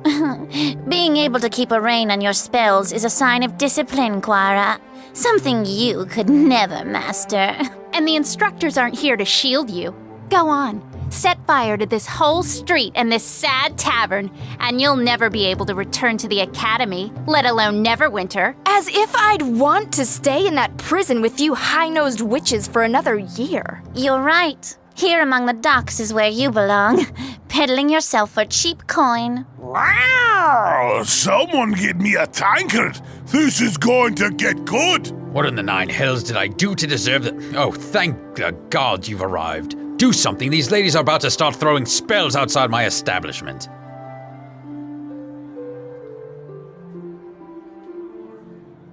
Speaker 11: Being able to keep a rein on your spells is a sign of discipline, Quara. Something you could never master.
Speaker 12: And the instructors aren't here to shield you. Go on, set fire to this whole street and this sad tavern, and you'll never be able to return to the academy, let alone Neverwinter.
Speaker 10: As if I'd want to stay in that prison with you high-nosed witches for another year.
Speaker 11: You're right. Here among the docks is where you belong, peddling yourself for cheap coin.
Speaker 2: Wow! Someone get me a tankard! This is going to get good!
Speaker 3: What in the nine hells did I do to deserve it? Oh, thank the gods you've arrived. Do something, these ladies are about to start throwing spells outside my establishment.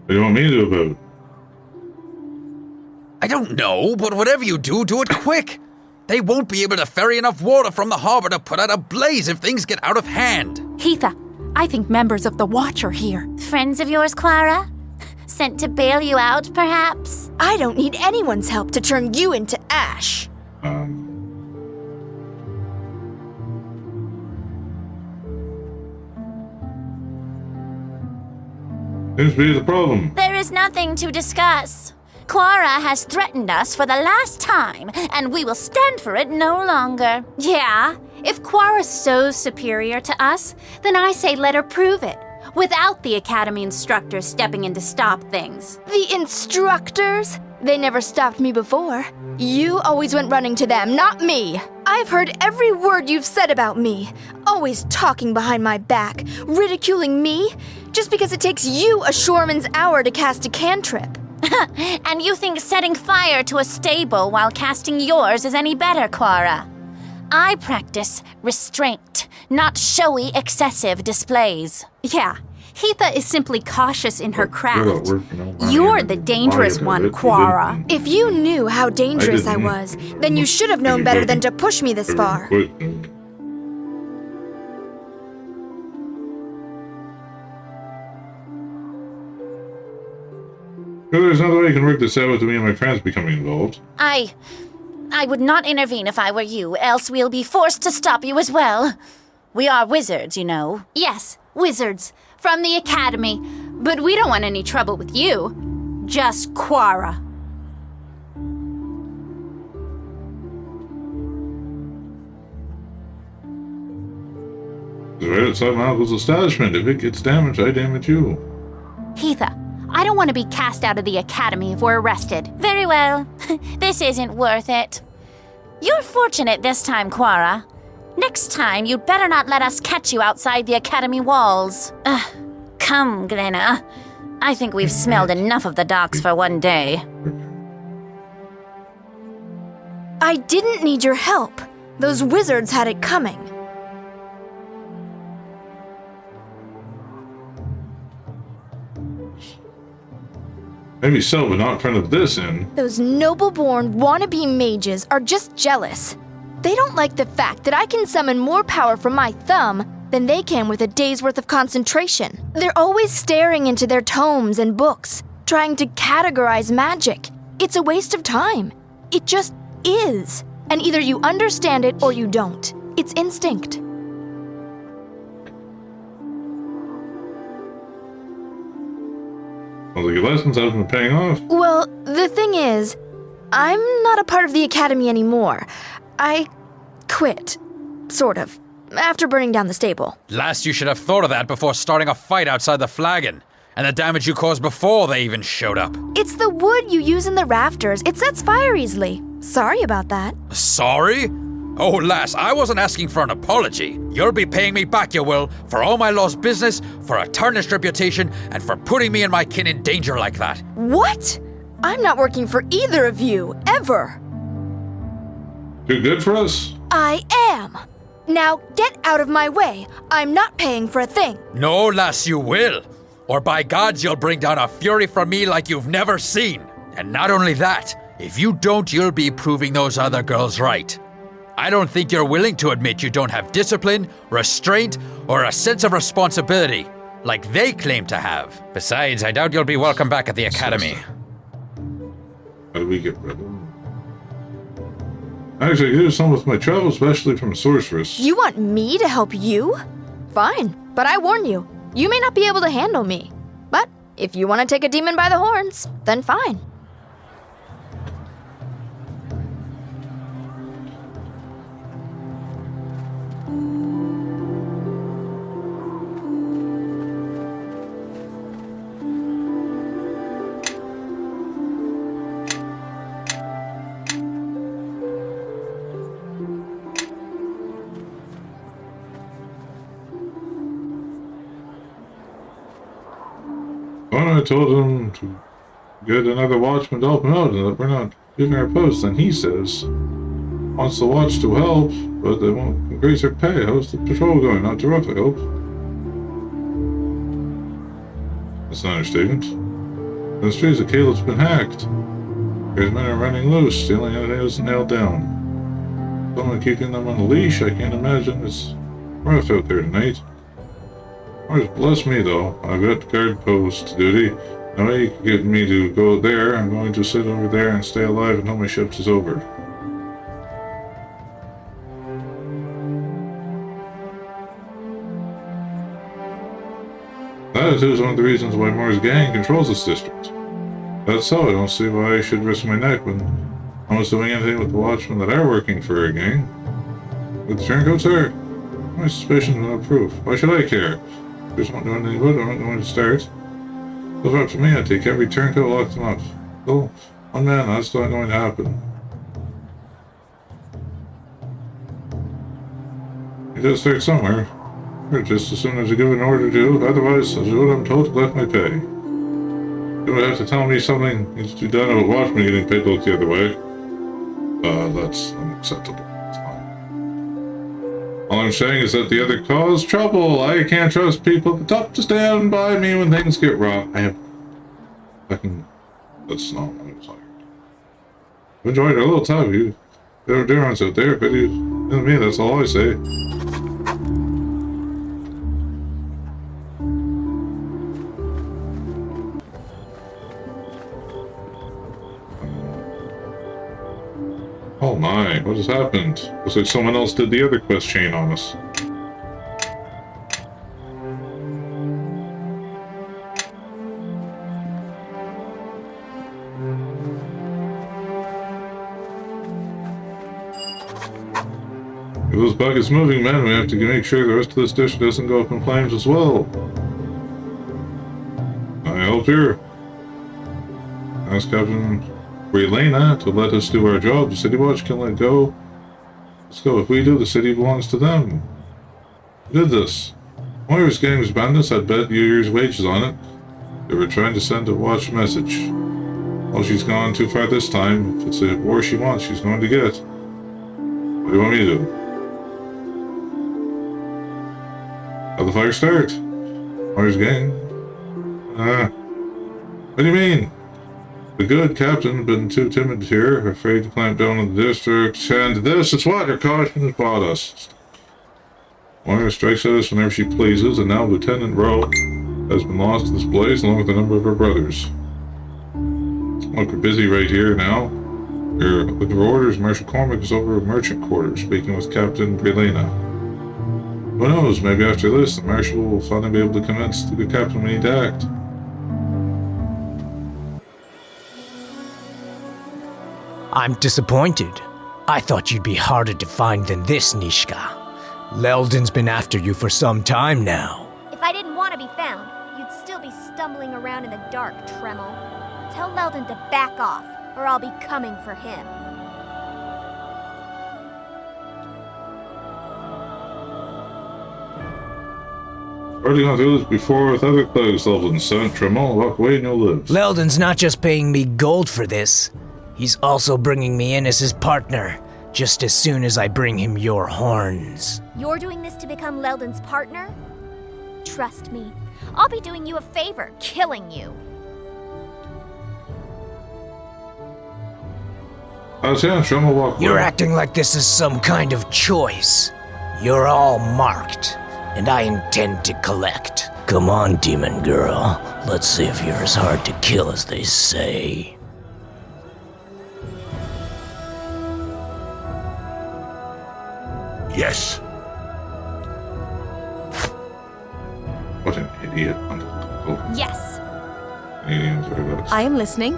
Speaker 1: What do you want me to do about it?
Speaker 3: I don't know, but whatever you do, do it quick. They won't be able to ferry enough water from the harbor to put out a blaze if things get out of hand.
Speaker 12: Heatha, I think members of the Watch are here.
Speaker 11: Friends of yours, Quara? Sent to bail you out, perhaps?
Speaker 10: I don't need anyone's help to turn you into ash.
Speaker 1: Seems to be the problem.
Speaker 11: There is nothing to discuss. Quara has threatened us for the last time, and we will stand for it no longer.
Speaker 12: Yeah, if Quara's so superior to us, then I say let her prove it, without the academy instructors stepping in to stop things.
Speaker 10: The instructors? They never stopped me before. You always went running to them, not me. I've heard every word you've said about me. Always talking behind my back, ridiculing me, just because it takes you a shoreman's hour to cast a cantrip.
Speaker 11: And you think setting fire to a stable while casting yours is any better, Quara? I practice restraint, not showy, excessive displays.
Speaker 12: Yeah, Heatha is simply cautious in her craft.
Speaker 1: You're
Speaker 12: You're the dangerous one, Quara.
Speaker 10: If you knew how dangerous I was, then you should have known better than to push me this far.
Speaker 1: There's another way you can work this out with me and my friends becoming involved.
Speaker 11: I would not intervene if I were you, else we'll be forced to stop you as well. We are wizards, you know.
Speaker 12: Yes, wizards. From the Academy. But we don't want any trouble with you. Just Quara.
Speaker 1: Right outside my uncle's establishment. If it gets damaged, I damage you.
Speaker 12: Heatha, I don't want to be cast out of the Academy if we're arrested.
Speaker 11: Very well. This isn't worth it. You're fortunate this time, Quara. Next time, you'd better not let us catch you outside the Academy walls. Come, Glenna. I think we've smelled enough of the docks for one day.
Speaker 10: I didn't need your help. Those wizards had it coming.
Speaker 1: Maybe so, but not in front of this inn.
Speaker 10: Those noble-born wannabe mages are just jealous. They don't like the fact that I can summon more power from my thumb than they can with a day's worth of concentration. They're always staring into their tomes and books, trying to categorize magic. It's a waste of time. It just is. And either you understand it or you don't. It's instinct.
Speaker 1: Sounds like your lessons haven't been paying off.
Speaker 10: Well, the thing is, I'm not a part of the Academy anymore. I quit. Sort of. After burning down the stable.
Speaker 3: Last, you should have thought of that before starting a fight outside the flagon, and the damage you caused before they even showed up.
Speaker 10: It's the wood you use in the rafters. It sets fire easily. Sorry about that.
Speaker 3: Sorry? Oh, lass, I wasn't asking for an apology. You'll be paying me back, you will, for all my lost business, for a tarnished reputation, and for putting me and my kin in danger like that.
Speaker 10: What? I'm not working for either of you, ever.
Speaker 1: Too good for us?
Speaker 10: I am. Now get out of my way. I'm not paying for a thing.
Speaker 3: No, lass, you will. Or by gods, you'll bring down a fury from me like you've never seen. And not only that, if you don't, you'll be proving those other girls right. I don't think you're willing to admit you don't have discipline, restraint, or a sense of responsibility, like they claim to have. Besides, I doubt you'll be welcome back at the Academy.
Speaker 1: How do we get rid of them? Actually, I could do some with my travel, especially from a sorceress.
Speaker 10: You want me to help you? Fine, but I warn you, you may not be able to handle me. But if you want to take a demon by the horns, then fine.
Speaker 1: Well, I told him to get another watchman to help him out and that we're not giving our post. And he says, wants the watch to help, but they won't increase their pay. How's the patrol going? Not too rough, I hope. That's an understatement. The streets of Caleb's been hacked. His men are running loose, stealing anything that's nailed down. Someone keeping them on a leash, I can't imagine. It's rough out there tonight. Bless me though, I've got guard post duty. No way you can get me to go there. I'm going to sit over there and stay alive until my shift is over. That is one of the reasons why Moore's gang controls this district. That's so, I don't see why I should risk my neck when no one's doing anything with the watchmen that are working for a gang. With the turncoats, sir? My suspicions are no proof. Why should I care? Just won't do anything good, I'm not going to start. If it was up to me, I'd take every turncoat, lock them up. So, one man, that's not going to happen. You just start somewhere. Or just as soon as you give an order to, otherwise I'll do what I'm told to collect my pay. You would have to tell me something needs to be done or watch me getting paid to look the other way. That's unacceptable. It's fine. All I'm saying is that the other cause trouble. I can't trust people at the top to stand by me when things get wrong. That's not what I was hired. I've enjoyed our little time. You there are difference out there, but you and me, that's all I say. Oh my, what has happened? Looks like someone else did the other quest chain on us. If this bug is moving, man, we have to make sure the rest of this dish doesn't go up in flames as well. I help here. Ask Captain Elena to let us do our job. The City Watch can let go. Let's go. If we do, the city belongs to them. Who did this? Moira's gang's bandits had bet New Year's wages on it. They were trying to send a watch message. Well, she's gone too far this time. If it's a war she wants, she's going to get. What do you want me to do? How the fire start? Moira's gang? What do you mean? The good captain been too timid here, afraid to clamp down on the district, and this is what her caution has brought us. Moira strikes at us whenever she pleases, and now Lieutenant Rowe has been lost to this blaze along with a number of her brothers. Look, we're busy right here now. We're looking for orders. Marshal Cormac is over at Merchant Quarters, speaking with Captain Elena. Who knows, maybe after this, the Marshal will finally be able to convince the good captain we need to act.
Speaker 9: I'm disappointed. I thought you'd be harder to find than this, Nishka. Leldon's been after you for some time now.
Speaker 5: If I didn't want to be found, you'd still be stumbling around in the dark, Tremel. Tell Leldon to back off, or I'll be coming for him.
Speaker 1: Already gone through this before with other thugs, Leldon sent. Tremel, walk away and you'll live.
Speaker 9: Leldon's not just paying me gold for this. He's also bringing me in as his partner, just as soon as I bring him your horns.
Speaker 5: You're doing this to become Leldon's partner? Trust me, I'll be doing you a favor, killing you.
Speaker 1: Tremel, walk away.
Speaker 9: You're acting like this is some kind of choice. You're all marked, and I intend to collect. Come on, demon girl. Let's see if you're as hard to kill as they say.
Speaker 2: Yes.
Speaker 1: What an idiot.
Speaker 5: Yes.
Speaker 8: I am listening.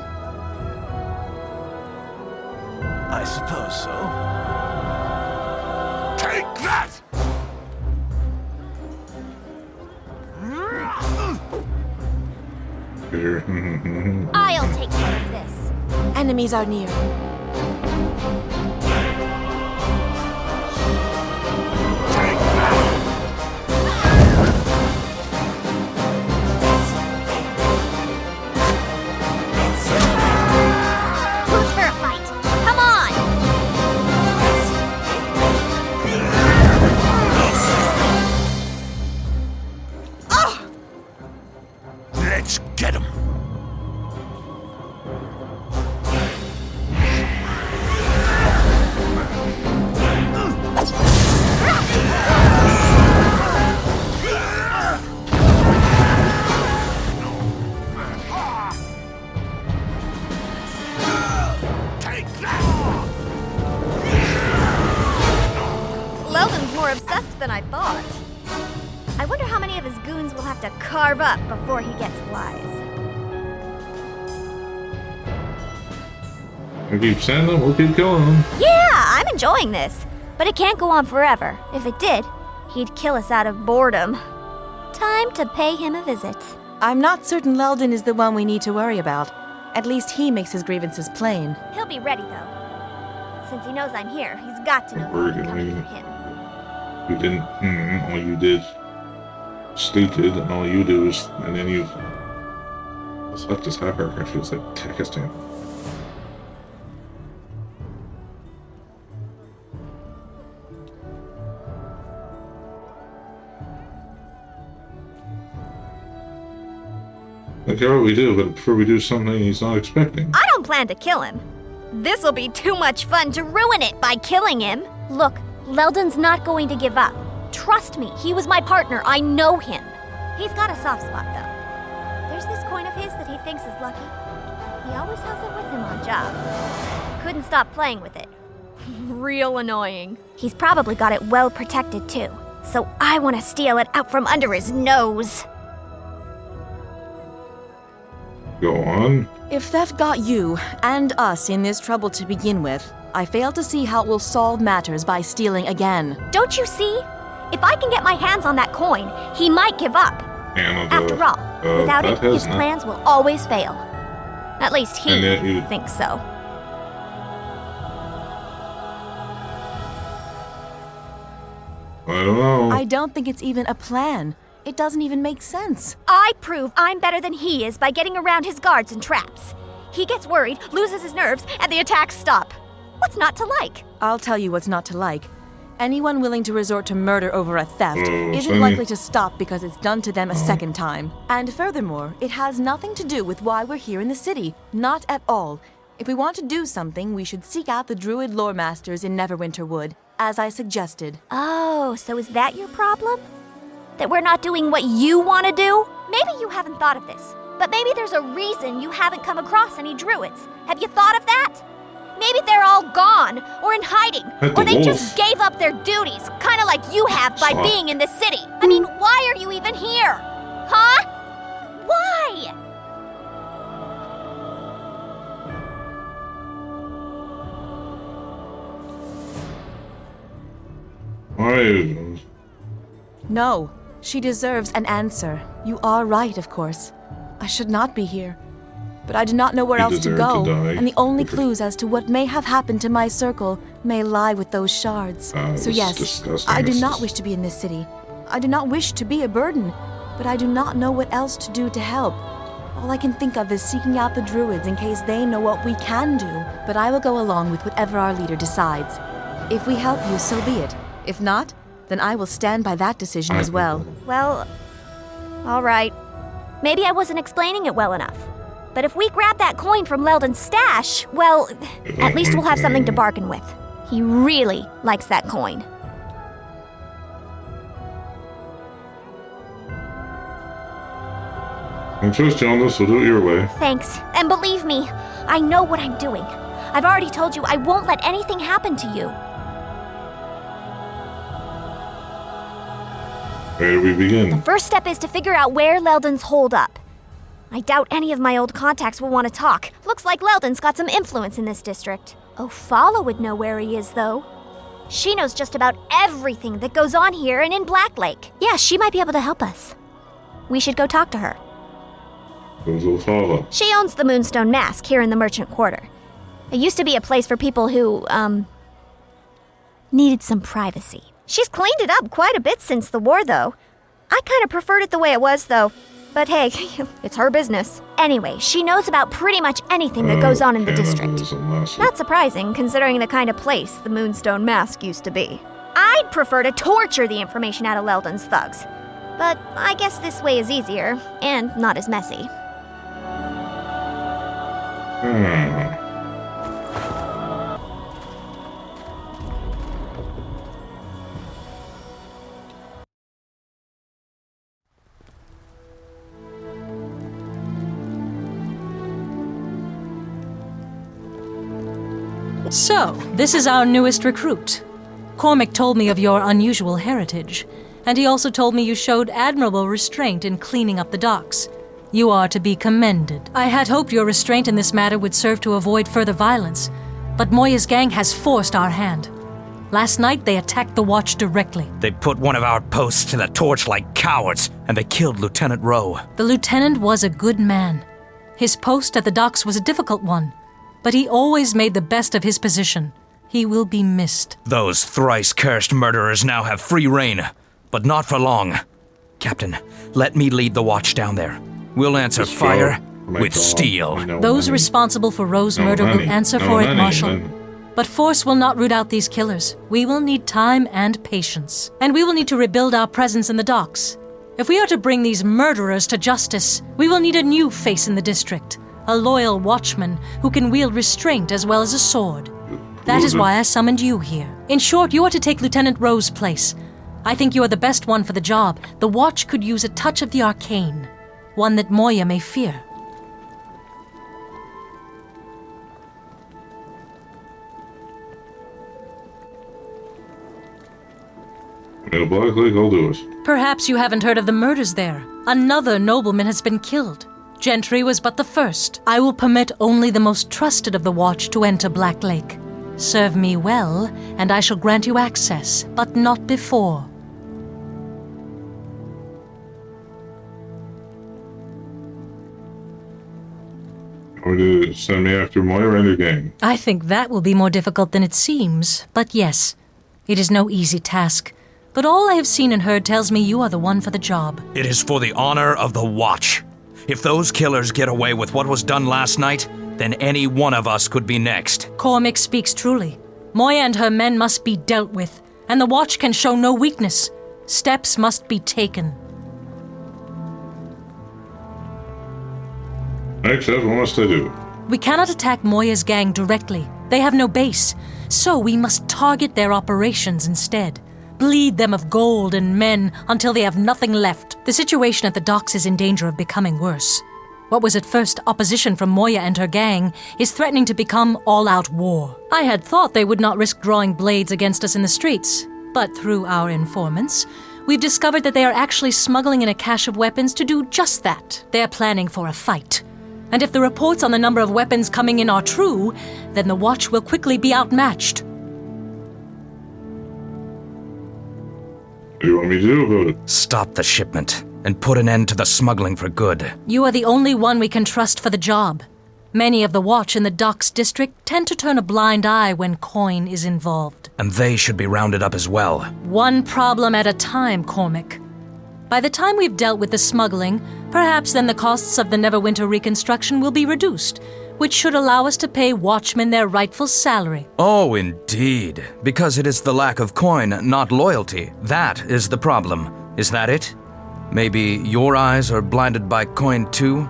Speaker 7: I suppose so.
Speaker 2: Take that!
Speaker 5: I'll take care of this.
Speaker 8: Enemies are near.
Speaker 5: Who's for a fight? Come on!
Speaker 2: Let's get him.
Speaker 5: Leldon's more obsessed than I thought. I wonder how many of his goons will have to carve up before he gets wise.
Speaker 1: We keep sending them, we'll keep killing them.
Speaker 5: Yeah, I'm enjoying this. But it can't go on forever. If it did, he'd kill us out of boredom. Time to pay him a visit.
Speaker 8: I'm not certain Leldon is the one we need to worry about. At least he makes his grievances plain.
Speaker 5: He'll be ready, though. Since he knows I'm here, he's got to know
Speaker 1: We're
Speaker 5: that I'm
Speaker 1: gonna
Speaker 5: coming
Speaker 1: be-
Speaker 5: for him.
Speaker 1: You didn't, all you did, stupid, and all you do is, and then you, it's like this hierarchy feels like texting. I care what we do, but before we do something he's not expecting.
Speaker 5: I don't plan to kill him. This'll be too much fun to ruin it by killing him. Look, Leldon's not going to give up. Trust me, he was my partner. I know him. He's got a soft spot, though. There's this coin of his that he thinks is lucky. He always has it with him on jobs. Couldn't stop playing with it. Real annoying. He's probably got it well protected, too. So I want to steal it out from under his nose.
Speaker 1: Go on.
Speaker 8: If theft got you and us in this trouble to begin with, I fail to see how it will solve matters by stealing again.
Speaker 5: Don't you see? If I can get my hands on that coin, he might give up. After all, without it, his plans will always fail. At least he thinks so.
Speaker 1: I don't know.
Speaker 8: I don't think it's even a plan. It doesn't even make sense.
Speaker 5: I prove I'm better than he is by getting around his guards and traps. He gets worried, loses his nerves, and the attacks stop. What's not to like?
Speaker 8: I'll tell you what's not to like. Anyone willing to resort to murder over a theft isn't likely to stop because it's done to them a second time. And furthermore, it has nothing to do with why we're here in the city. Not at all. If we want to do something, we should seek out the druid lore masters in Neverwinter Wood, as I suggested.
Speaker 5: Oh, so is that your problem? That we're not doing what you want to do? Maybe you haven't thought of this, but maybe there's a reason you haven't come across any druids. Have you thought of that? Maybe they're all gone, or in hiding, or they just gave up their duties, kind of like you have by being in the city. I mean, why are you even here? Huh? Why?
Speaker 1: Why?
Speaker 8: No. She deserves an answer. You are right, of course. I should not be here. But I do not know where else to go, and the only clues as to what may have happened to my circle may lie with those shards. So yes, I do not wish to be in this city. I do not wish to be a burden, but I do not know what else to do to help. All I can think of is seeking out the druids in case they know what we can do, but I will go along with whatever our leader decides. If we help you, so be it. If not, then I will stand by that decision as well.
Speaker 5: Well, all right. Maybe I wasn't explaining it well enough. But if we grab that coin from Leldon's stash, well, at least we'll have something to bargain with. He really likes that coin.
Speaker 1: I trust you on this, so do it your way.
Speaker 5: Thanks. And believe me, I know what I'm doing. I've already told you I won't let anything happen to you.
Speaker 1: Where do we begin?
Speaker 5: The first step is to figure out where Leldon's holed up. I doubt any of my old contacts will want to talk. Looks like Leldon's got some influence in this district. Ophala would know where he is, though. She knows just about everything that goes on here and in Blacklake. Yeah, she might be able to help us. We should go talk to her.
Speaker 1: Who's Ophala?
Speaker 5: She owns the Moonstone Mask here in the Merchant Quarter. It used to be a place for people who, needed some privacy. She's cleaned it up quite a bit since the war, though. I kind of preferred it the way it was, though. But hey, it's her business. Anyway, she knows about pretty much anything that goes on in the district. Not surprising, considering the kind of place the Moonstone Mask used to be. I'd prefer to torture the information out of Leldon's thugs. But I guess this way is easier, and not as messy.
Speaker 13: So, this is our newest recruit. Cormac told me of your unusual heritage, and he also told me you showed admirable restraint in cleaning up the docks. You are to be commended. I had hoped your restraint in this matter would serve to avoid further violence, but Moya's gang has forced our hand. Last night, they attacked the watch directly.
Speaker 6: They put one of our posts to the torch like cowards, and they killed Lieutenant Rowe.
Speaker 13: The lieutenant was a good man. His post at the docks was a difficult one, but he always made the best of his position. He will be missed.
Speaker 6: Those thrice-cursed murderers now have free reign, but not for long. Captain, let me lead the watch down there. We'll answer fire with steel.
Speaker 13: Those responsible for Rose's murder will answer for it, Marshal. But force will not root out these killers. We will need time and patience. And we will need to rebuild our presence in the docks. If we are to bring these murderers to justice, we will need a new face in the district. A loyal watchman who can wield restraint as well as a sword. That is why I summoned you here. In short, you are to take Lieutenant Rose's place. I think you are the best one for the job. The watch could use a touch of the arcane. One that Moya may fear.
Speaker 1: In a Blacklake, I'll do it.
Speaker 13: Perhaps you haven't heard of the murders there. Another nobleman has been killed. Gentry was but the first. I will permit only the most trusted of the watch to enter Blacklake. Serve me well, and I shall grant you access, but not before.
Speaker 1: Or to send me after Moira and her gang?
Speaker 13: I think that will be more difficult than it seems, but yes, it is no easy task. But all I have seen and heard tells me you are the one for the job.
Speaker 6: It is for the honor of the watch. If those killers get away with what was done last night, then any one of us could be next.
Speaker 13: Cormac speaks truly. Moya and her men must be dealt with, and the watch can show no weakness. Steps must be taken.
Speaker 1: Next up, what must I do?
Speaker 13: We cannot attack Moya's gang directly. They have no base, so we must target their operations instead. Bleed them of gold and men until they have nothing left. The situation at the docks is in danger of becoming worse. What was at first opposition from Moya and her gang is threatening to become all-out war. I had thought they would not risk drawing blades against us in the streets, but through our informants, we've discovered that they are actually smuggling in a cache of weapons to do just that. They are planning for a fight. And if the reports on the number of weapons coming in are true, then the watch will quickly be outmatched.
Speaker 1: What do you want me to do about it?
Speaker 6: Stop the shipment and put an end to the smuggling for good.
Speaker 13: You are the only one we can trust for the job. Many of the watch in the docks district tend to turn a blind eye when coin is involved.
Speaker 6: And they should be rounded up as well.
Speaker 13: One problem at a time, Cormac. By the time we've dealt with the smuggling, perhaps then the costs of the Neverwinter reconstruction will be reduced, which should allow us to pay watchmen their rightful salary.
Speaker 6: Oh, indeed. Because it is the lack of coin, not loyalty. That is the problem. Is that it? Maybe your eyes are blinded by coin too,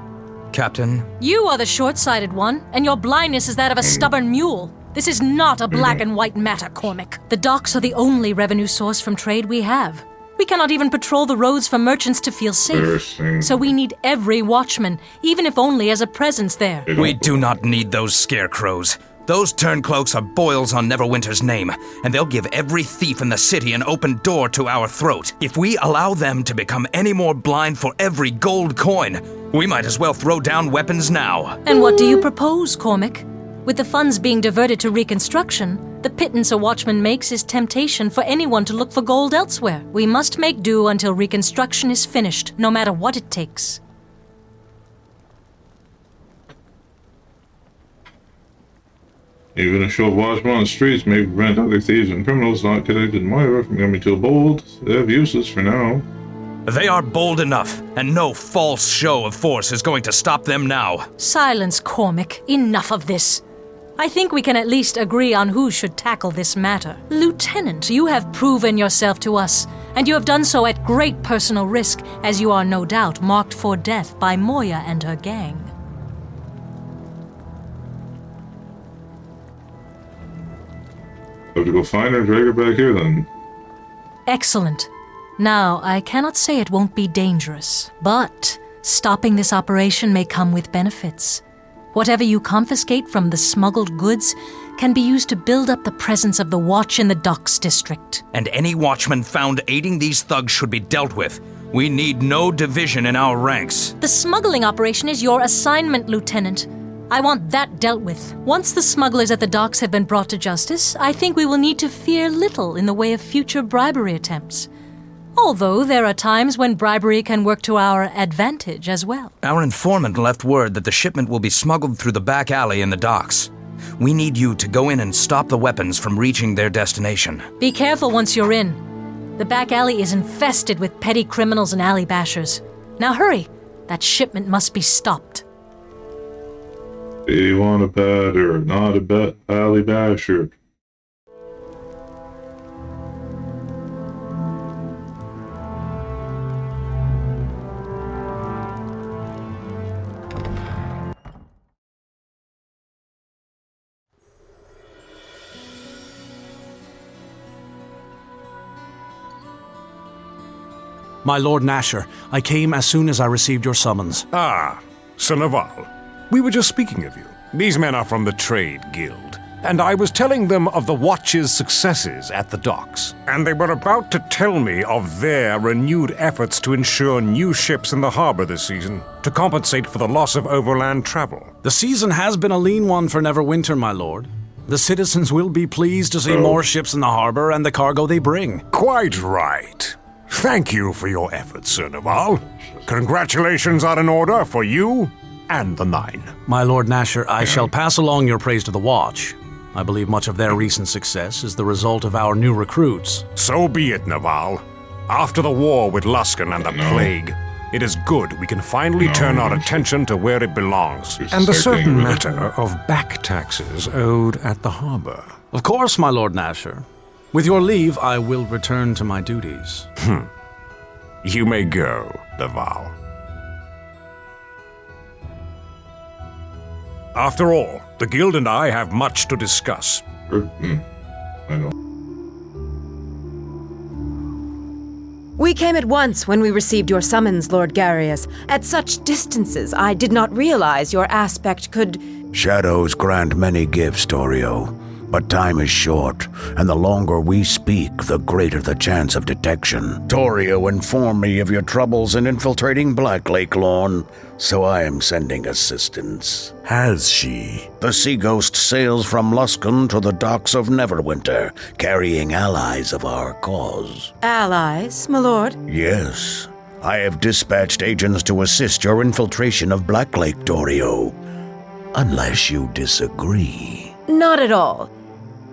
Speaker 6: Captain?
Speaker 13: You are the short-sighted one, and your blindness is that of a stubborn mule. This is not a black and white matter, Cormac. The docks are the only revenue source from trade we have. We cannot even patrol the roads for merchants to feel safe. So we need every watchman, even if only as a presence there.
Speaker 6: We do not need those scarecrows. Those turncloaks are boils on Neverwinter's name, and they'll give every thief in the city an open door to our throat. If we allow them to become any more blind for every gold coin, we might as well throw down weapons now.
Speaker 13: And what do you propose, Cormac? With the funds being diverted to reconstruction, the pittance a watchman makes is temptation for anyone to look for gold elsewhere. We must make do until reconstruction is finished, no matter what it takes.
Speaker 1: Even a show of watchmen on the streets may prevent other thieves and criminals not connected to Moira from becoming too bold. They have uses for now.
Speaker 6: They are bold enough, and no false show of force is going to stop them now.
Speaker 13: Silence, Cormac. Enough of this. I think we can at least agree on who should tackle this matter. Lieutenant, you have proven yourself to us, and you have done so at great personal risk, as you are no doubt marked for death by Moya and her gang.
Speaker 1: Have to go find her and drag her back here then.
Speaker 13: Excellent. Now, I cannot say it won't be dangerous, but stopping this operation may come with benefits. Whatever you confiscate from the smuggled goods can be used to build up the presence of the watch in the docks district.
Speaker 6: And any watchman found aiding these thugs should be dealt with. We need no division in our ranks.
Speaker 13: The smuggling operation is your assignment, Lieutenant. I want that dealt with. Once the smugglers at the docks have been brought to justice, I think we will need to fear little in the way of future bribery attempts. Although there are times when bribery can work to our advantage as well.
Speaker 6: Our informant left word that the shipment will be smuggled through the back alley in the docks. We need you to go in and stop the weapons from reaching their destination.
Speaker 13: Be careful once you're in. The back alley is infested with petty criminals and alley bashers. Now hurry! That shipment must be stopped.
Speaker 1: Do you want a bat or not a bat, alley basher?
Speaker 14: My Lord Nasher, I came as soon as I received your summons.
Speaker 15: Ah, Sir Naval. We were just speaking of you. These men are from the Trade Guild, and I was telling them of the Watch's successes at the docks. And they were about to tell me of their renewed efforts to ensure new ships in the harbor this season, to compensate for the loss of overland travel.
Speaker 14: The season has been a lean one for Neverwinter, my lord. The citizens will be pleased to see more ships in the harbor and the cargo they bring.
Speaker 15: Quite right. Thank you for your efforts, Sir Naval. Congratulations are in order for you and the Nine.
Speaker 14: My Lord Nasher, I shall pass along your praise to the Watch. I believe much of their recent success is the result of our new recruits.
Speaker 15: So be it, Naval. After the war with Luskan and the Plague, it is good we can finally turn our attention to where it belongs, and the certain matter of back taxes owed at the harbor.
Speaker 14: Of course, my Lord Nasher. With your leave, I will return to my duties.
Speaker 15: You may go, Naval. After all, the Guild and I have much to discuss.
Speaker 1: I know.
Speaker 16: We came at once when we received your summons, Lord Garius. At such distances, I did not realize your aspect could...
Speaker 17: Shadows grant many gifts, Torio. But time is short, and the longer we speak, the greater the chance of detection. Torio informed me of your troubles in infiltrating Blacklake Lawn, so I am sending assistance.
Speaker 18: Has she?
Speaker 17: The Sea Ghost sails from Luskan to the docks of Neverwinter, carrying allies of our cause.
Speaker 16: Allies, my lord?
Speaker 17: Yes. I have dispatched agents to assist your infiltration of Blacklake, Torio. Unless you disagree.
Speaker 16: Not at all.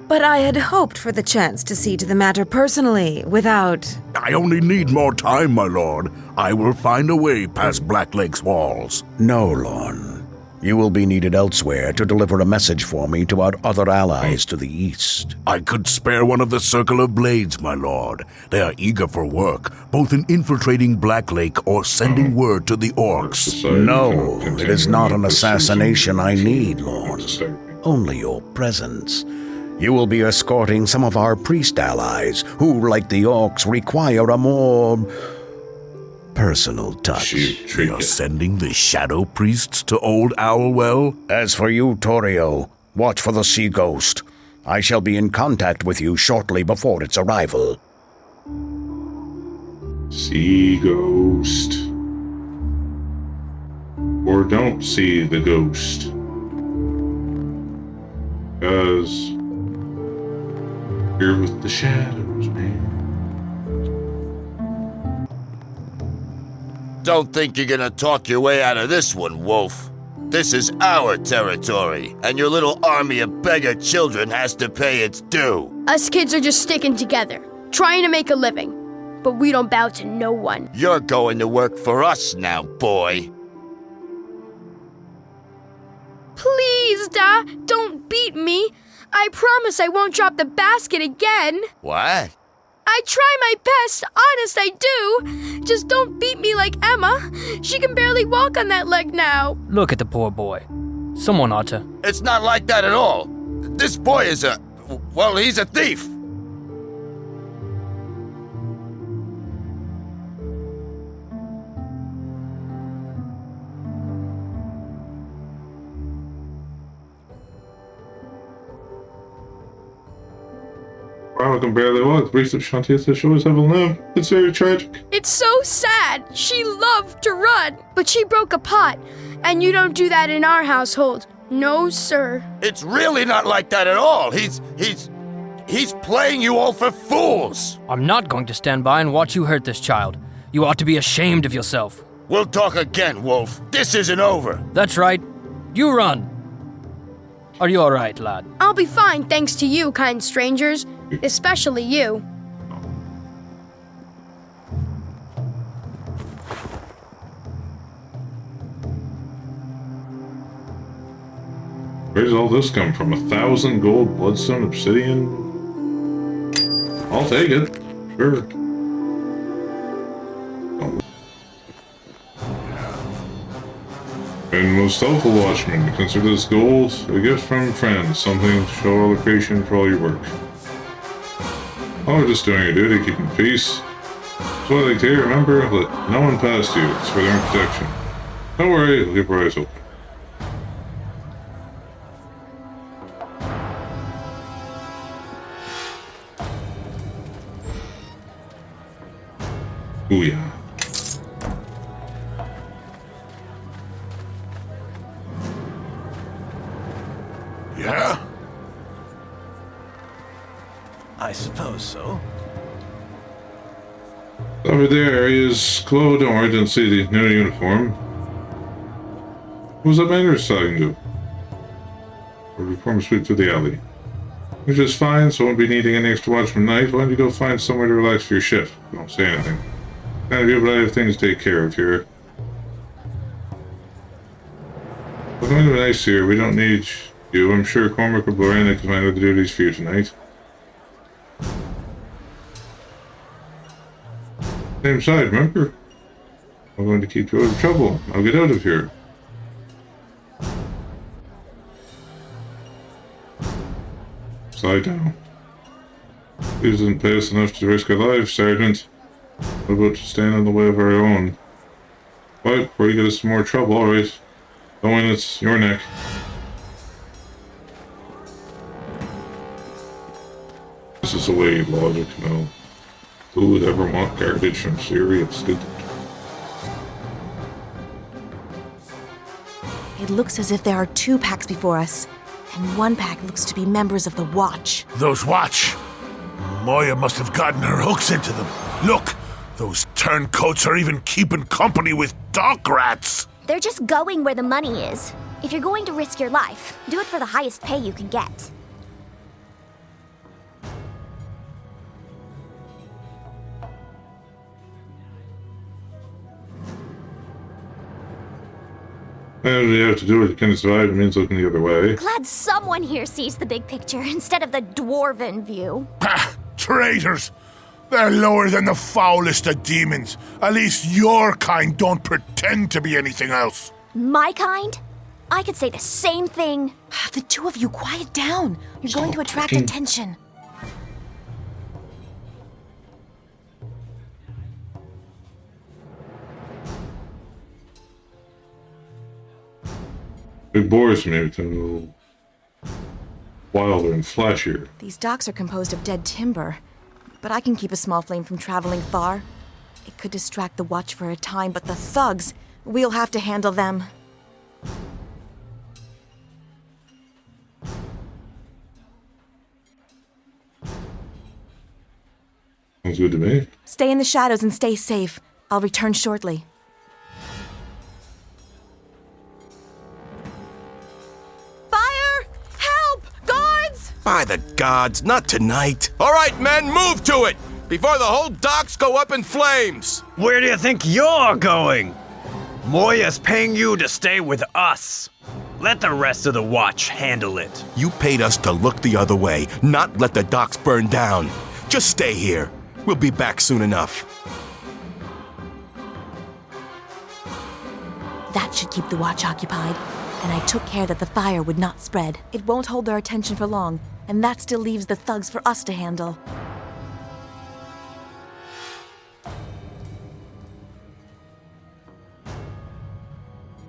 Speaker 16: But I had hoped for the chance to see to the matter personally, without...
Speaker 18: I only need more time, my lord. I will find a way past Blacklake's walls.
Speaker 17: No, Lorne. You will be needed elsewhere to deliver a message for me to our other allies to the east.
Speaker 18: I could spare one of the Circle of Blades, my lord. They are eager for work, both in infiltrating Blacklake or sending word to the orcs.
Speaker 17: No, it is not an assassination I need, Lorne. Only your presence. You will be escorting some of our priest allies, who, like the orcs, require a more personal touch.
Speaker 18: You're sending the shadow priests to Old Owlwell?
Speaker 17: As for you, Torio, watch for the Sea Ghost. I shall be in contact with you shortly before its arrival.
Speaker 1: See ghost. Or don't see the ghost. Because you're with the shadows, man.
Speaker 19: Don't think you're gonna talk your way out of this one, Wolf. This is our territory, and your little army of beggar children has to pay its due.
Speaker 20: Us kids are just sticking together, trying to make a living. But we don't bow to no one.
Speaker 19: You're going to work for us now, boy.
Speaker 20: Please, Da, don't beat me. I promise I won't drop the basket again.
Speaker 19: What?
Speaker 20: I try my best, honest I do. Just don't beat me like Emma. She can barely walk on that leg now.
Speaker 21: Look at the poor boy. Someone ought to...
Speaker 19: It's not like that at all. This boy is well, he's a thief.
Speaker 1: Wow, I can barely walk. Breaks up Shanti's shoulders have a limp. It's very tragic.
Speaker 20: It's so sad. She loved to run, but she broke a pot. And you don't do that in our household. No, sir.
Speaker 19: It's really not like that at all. He's playing you all for fools.
Speaker 21: I'm not going to stand by and watch you hurt this child. You ought to be ashamed of yourself.
Speaker 19: We'll talk again, Wolf. This isn't over.
Speaker 21: That's right. You run. Are you alright, lad?
Speaker 20: I'll be fine thanks to you, kind strangers. Especially you.
Speaker 1: Where's all this come from? 1,000 gold bloodstone obsidian? I'll take it. Sure. And most helpful watchman, consider this gold a gift from friends, something to show all appreciation for all your work. Oh, just doing your duty, keeping peace. That's what I like to hear. Remember, let no one pass you. It's for their own protection. Don't worry, leave your eyes open. Ooh, yeah.
Speaker 2: Yeah?
Speaker 7: I suppose so.
Speaker 1: Over there is Chloe. Don't worry, didn't see the new uniform. Who's that man you're talking to? Or reform sweep through the alley. Which is fine, so won't be needing any extra watch from night. Why don't you go find somewhere to relax for your shift? Don't say anything. Kind of you, but I have things to take care of here. We're going to be nice here. We don't need you. I'm sure Cormac or Lorena can find other duties for you tonight. Same side, remember? I'm going to keep you out of trouble. I'll get out of here. Slide down. Please didn't pay us enough to risk our lives, Sergeant. What about to stand in the way of our own? What? Before you get us some more trouble, alright. Don't win, it's your neck. This is the way logic, no. Who would ever want garbage from Syria? It's stupid.
Speaker 8: It looks as if there are 2 packs before us, and 1 pack looks to be members of the Watch.
Speaker 2: Those Watch? Moya must have gotten her hooks into them. Look, those turncoats are even keeping company with dock rats.
Speaker 5: They're just going where the money is. If you're going to risk your life, do it for the highest pay you can get.
Speaker 1: And you have to do what you can to survive. It means looking the other way.
Speaker 5: Glad someone here sees the big picture instead of the dwarven view.
Speaker 2: Ha! Traitors! They're lower than the foulest of demons. At least your kind don't pretend to be anything else.
Speaker 5: My kind? I could say the same thing.
Speaker 8: The 2 of you, quiet down. You're going to attract attention.
Speaker 1: It bores me with them a little wilder and flashier.
Speaker 8: These docks are composed of dead timber, but I can keep a small flame from traveling far. It could distract the Watch for a time, but the thugs, we'll have to handle them.
Speaker 1: Sounds good to me.
Speaker 8: Stay in the shadows and stay safe. I'll return shortly.
Speaker 19: By the gods, not tonight. All right, men, move to it before the whole docks go up in flames.
Speaker 4: Where do you think you're going? Moya's paying you to stay with us. Let the rest of the Watch handle it.
Speaker 19: You paid us to look the other way, not let the docks burn down. Just stay here. We'll be back soon enough.
Speaker 8: That should keep the Watch occupied. And I took care that the fire would not spread. It won't hold their attention for long, and that still leaves the thugs for us to handle.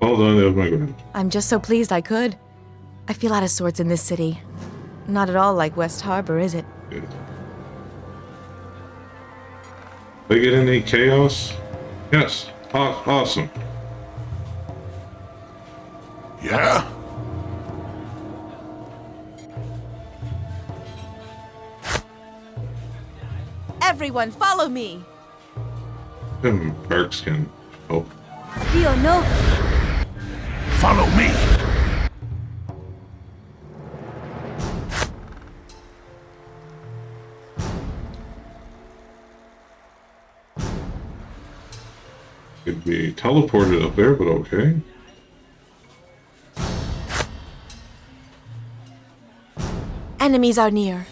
Speaker 1: Well done, that was my ground.
Speaker 8: I'm just so pleased I could. I feel out of sorts in this city. Not at all like West Harbor, is it?
Speaker 1: Good. They get any chaos? Yes. Awesome.
Speaker 2: Yeah?
Speaker 8: Everyone, follow me!
Speaker 1: Them perks can help.
Speaker 5: Dio, no!
Speaker 2: Follow me!
Speaker 1: Could be teleported up there, but okay.
Speaker 8: Enemies are near.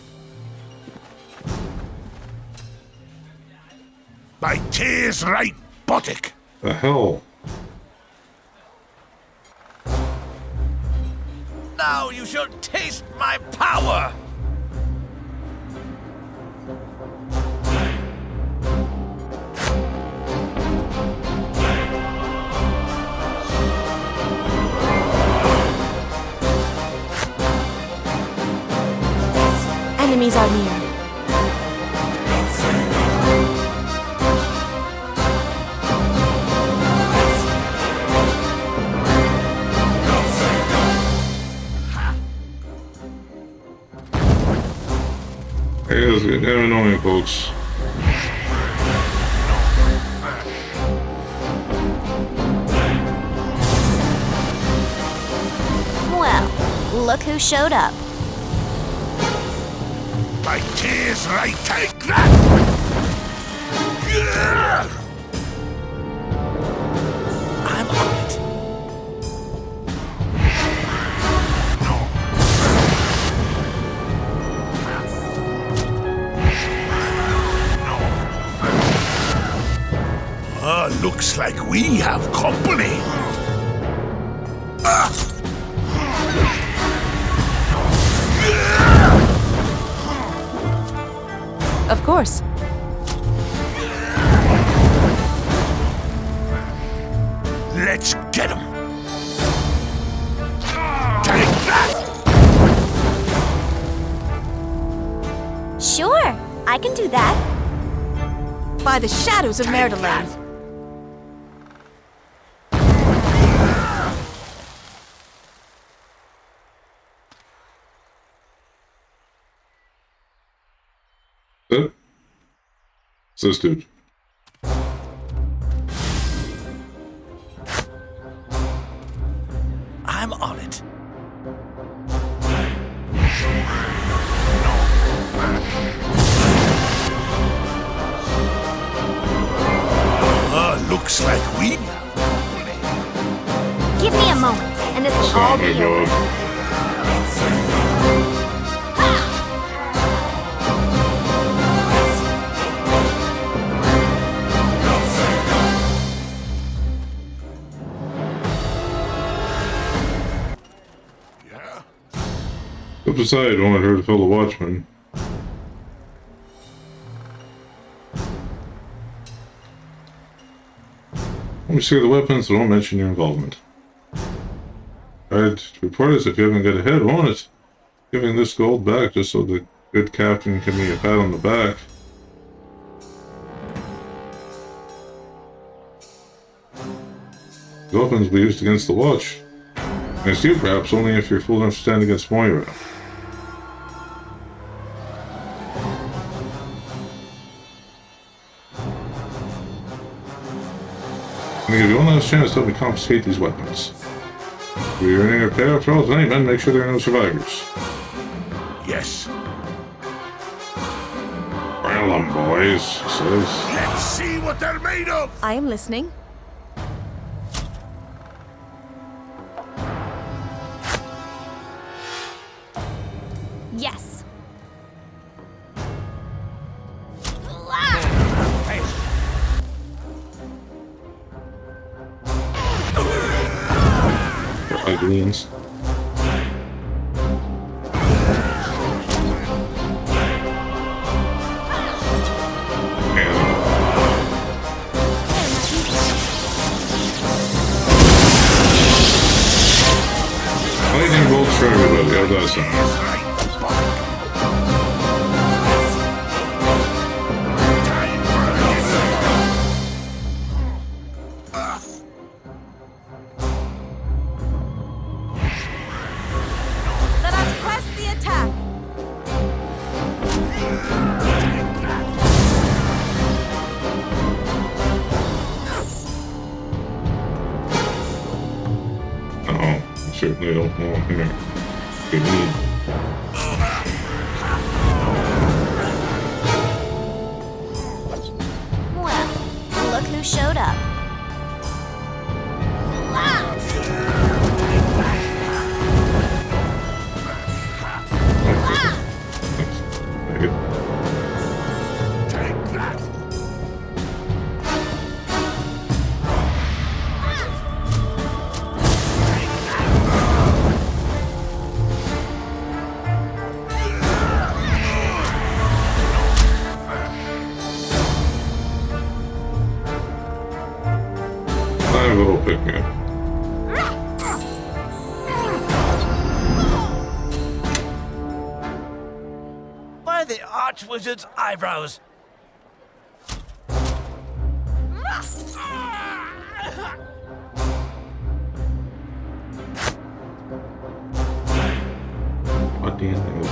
Speaker 2: By tears right buttock.
Speaker 1: The hell?
Speaker 7: Now you shall taste my power!
Speaker 8: Enemies are near.
Speaker 1: Hey, this is getting annoying, folks.
Speaker 5: Well, look who showed up.
Speaker 2: By tears right, take that!
Speaker 7: I'm on it.
Speaker 2: Looks like we have company.
Speaker 8: Of course.
Speaker 2: Let's get him. Take that!
Speaker 5: Sure, I can do that.
Speaker 8: By the shadows of Merdelane.
Speaker 1: It? It's this dude.
Speaker 7: I'm on it.
Speaker 2: Looks like we.
Speaker 5: Give me a moment, and this will all be over.
Speaker 1: Step aside, I want her to fill the watchman. Let me secure the weapons, so don't mention your involvement. I'd report us if you haven't got ahead, won't it? Giving this gold back just so the good captain can be a pat on the back. The weapons will be used against the watch. Against you, perhaps, only if you're fool enough to stand against Moira. I'm gonna give you one last chance to help me confiscate these weapons. If you're earning a payout for all tonight, men, make sure there are no survivors.
Speaker 2: Yes.
Speaker 1: Well, them boys, says.
Speaker 2: Let's see what they're made of.
Speaker 8: I am listening.
Speaker 5: Yes.
Speaker 1: Uglians. Lightning bolts for everybody, how's that sound?
Speaker 8: Let us press the attack.
Speaker 1: Oh, certainly don't want here. Good need.
Speaker 5: Well, look who showed up.
Speaker 1: have a whole pick-me-up.
Speaker 7: By the Archwizard's eyebrows.
Speaker 1: What do you think?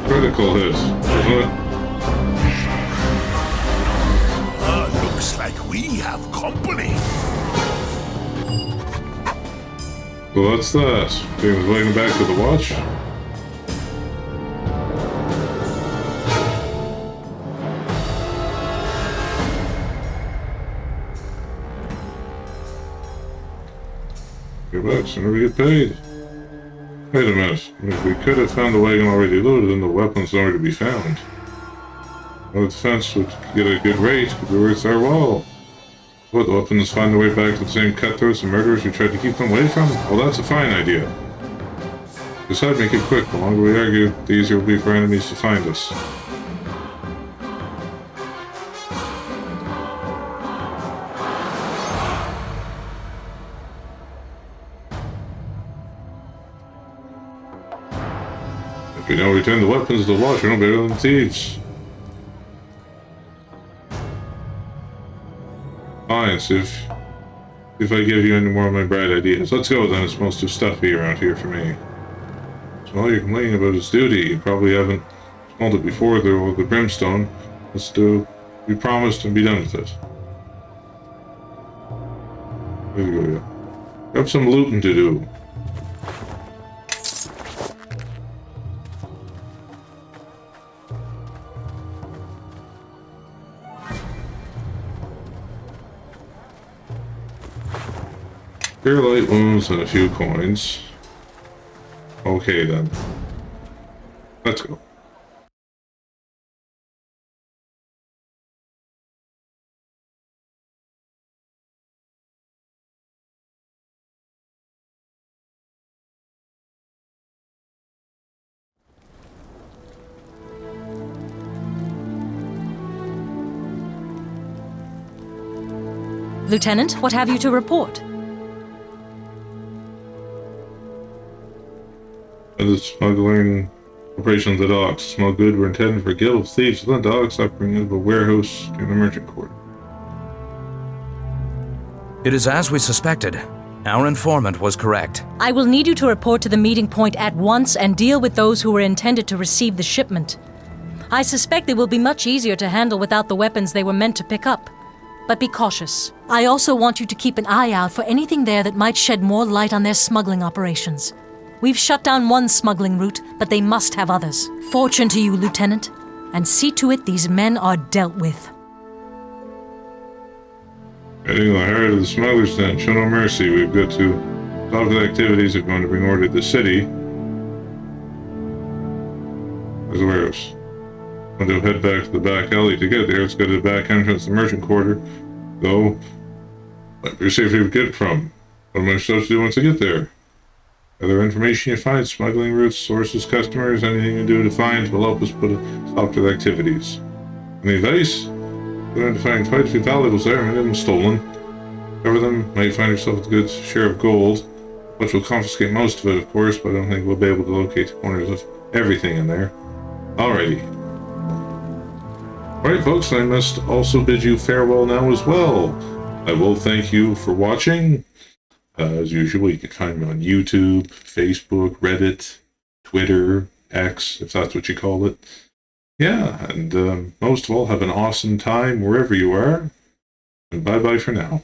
Speaker 1: Critical hit, isn't it?
Speaker 2: Looks like we have company.
Speaker 1: Well, what's that? James waiting back to the watch? Get back sooner we get paid. Wait a minute. If we could have found the wagon already loaded and the weapons nowhere to be found. Well, the defense would get a good rate, could be worth our while. What, the weapons find their way back to the same cutthroats and murderers we tried to keep them away from? Well, that's a fine idea. Decide make it quick. The longer we argue, the easier it will be for enemies to find us. If we don't return the weapons to the watch, we're no better than thieves. Fine, so if I give you any more of my bright ideas. Let's go then, it's most too stuffy around here for me. So all you're complaining about is duty. You probably haven't smelled it before, the brimstone. Let's do we promised and be done with it. There we go, yeah. Got some looting to do. Cure light wounds and a few coins. Okay then. Let's go.
Speaker 13: Lieutenant, what have you to report?
Speaker 1: The smuggling operation of the docks. Small goods were intended for a guild of thieves within the docks operating into a warehouse in the merchant quarter.
Speaker 6: It is as we suspected. Our informant was correct.
Speaker 13: I will need you to report to the meeting point at once and deal with those who were intended to receive the shipment. I suspect they will be much easier to handle without the weapons they were meant to pick up. But be cautious. I also want you to keep an eye out for anything there that might shed more light on their smuggling operations. We've shut down one smuggling route, but they must have others. Fortune to you, Lieutenant, and see to it these men are dealt with.
Speaker 1: Heading the heart of the smugglers then, show no mercy. We've got to stop the activities that are going to bring order to the city. There's a warehouse. I'm going to head back to the back alley to get there. Let's go to the back entrance of the merchant quarter. Go. Might be safe to get from. What am I supposed to do once I get there? Other information you find, smuggling routes, sources, customers, anything you do to find will help us put a stop to the activities. Any advice? You're going to find quite a few valuables there, many of them stolen. Cover them, might find yourself with a good share of gold, which will confiscate most of it, of course, but I don't think we'll be able to locate the corners of everything in there. Alrighty. Alright folks, I must also bid you farewell now as well. I will thank you for watching. As usual, you can find me on YouTube, Facebook, Reddit, Twitter, X, if that's what you call it. Yeah, and most of all, have an awesome time wherever you are. And bye-bye for now.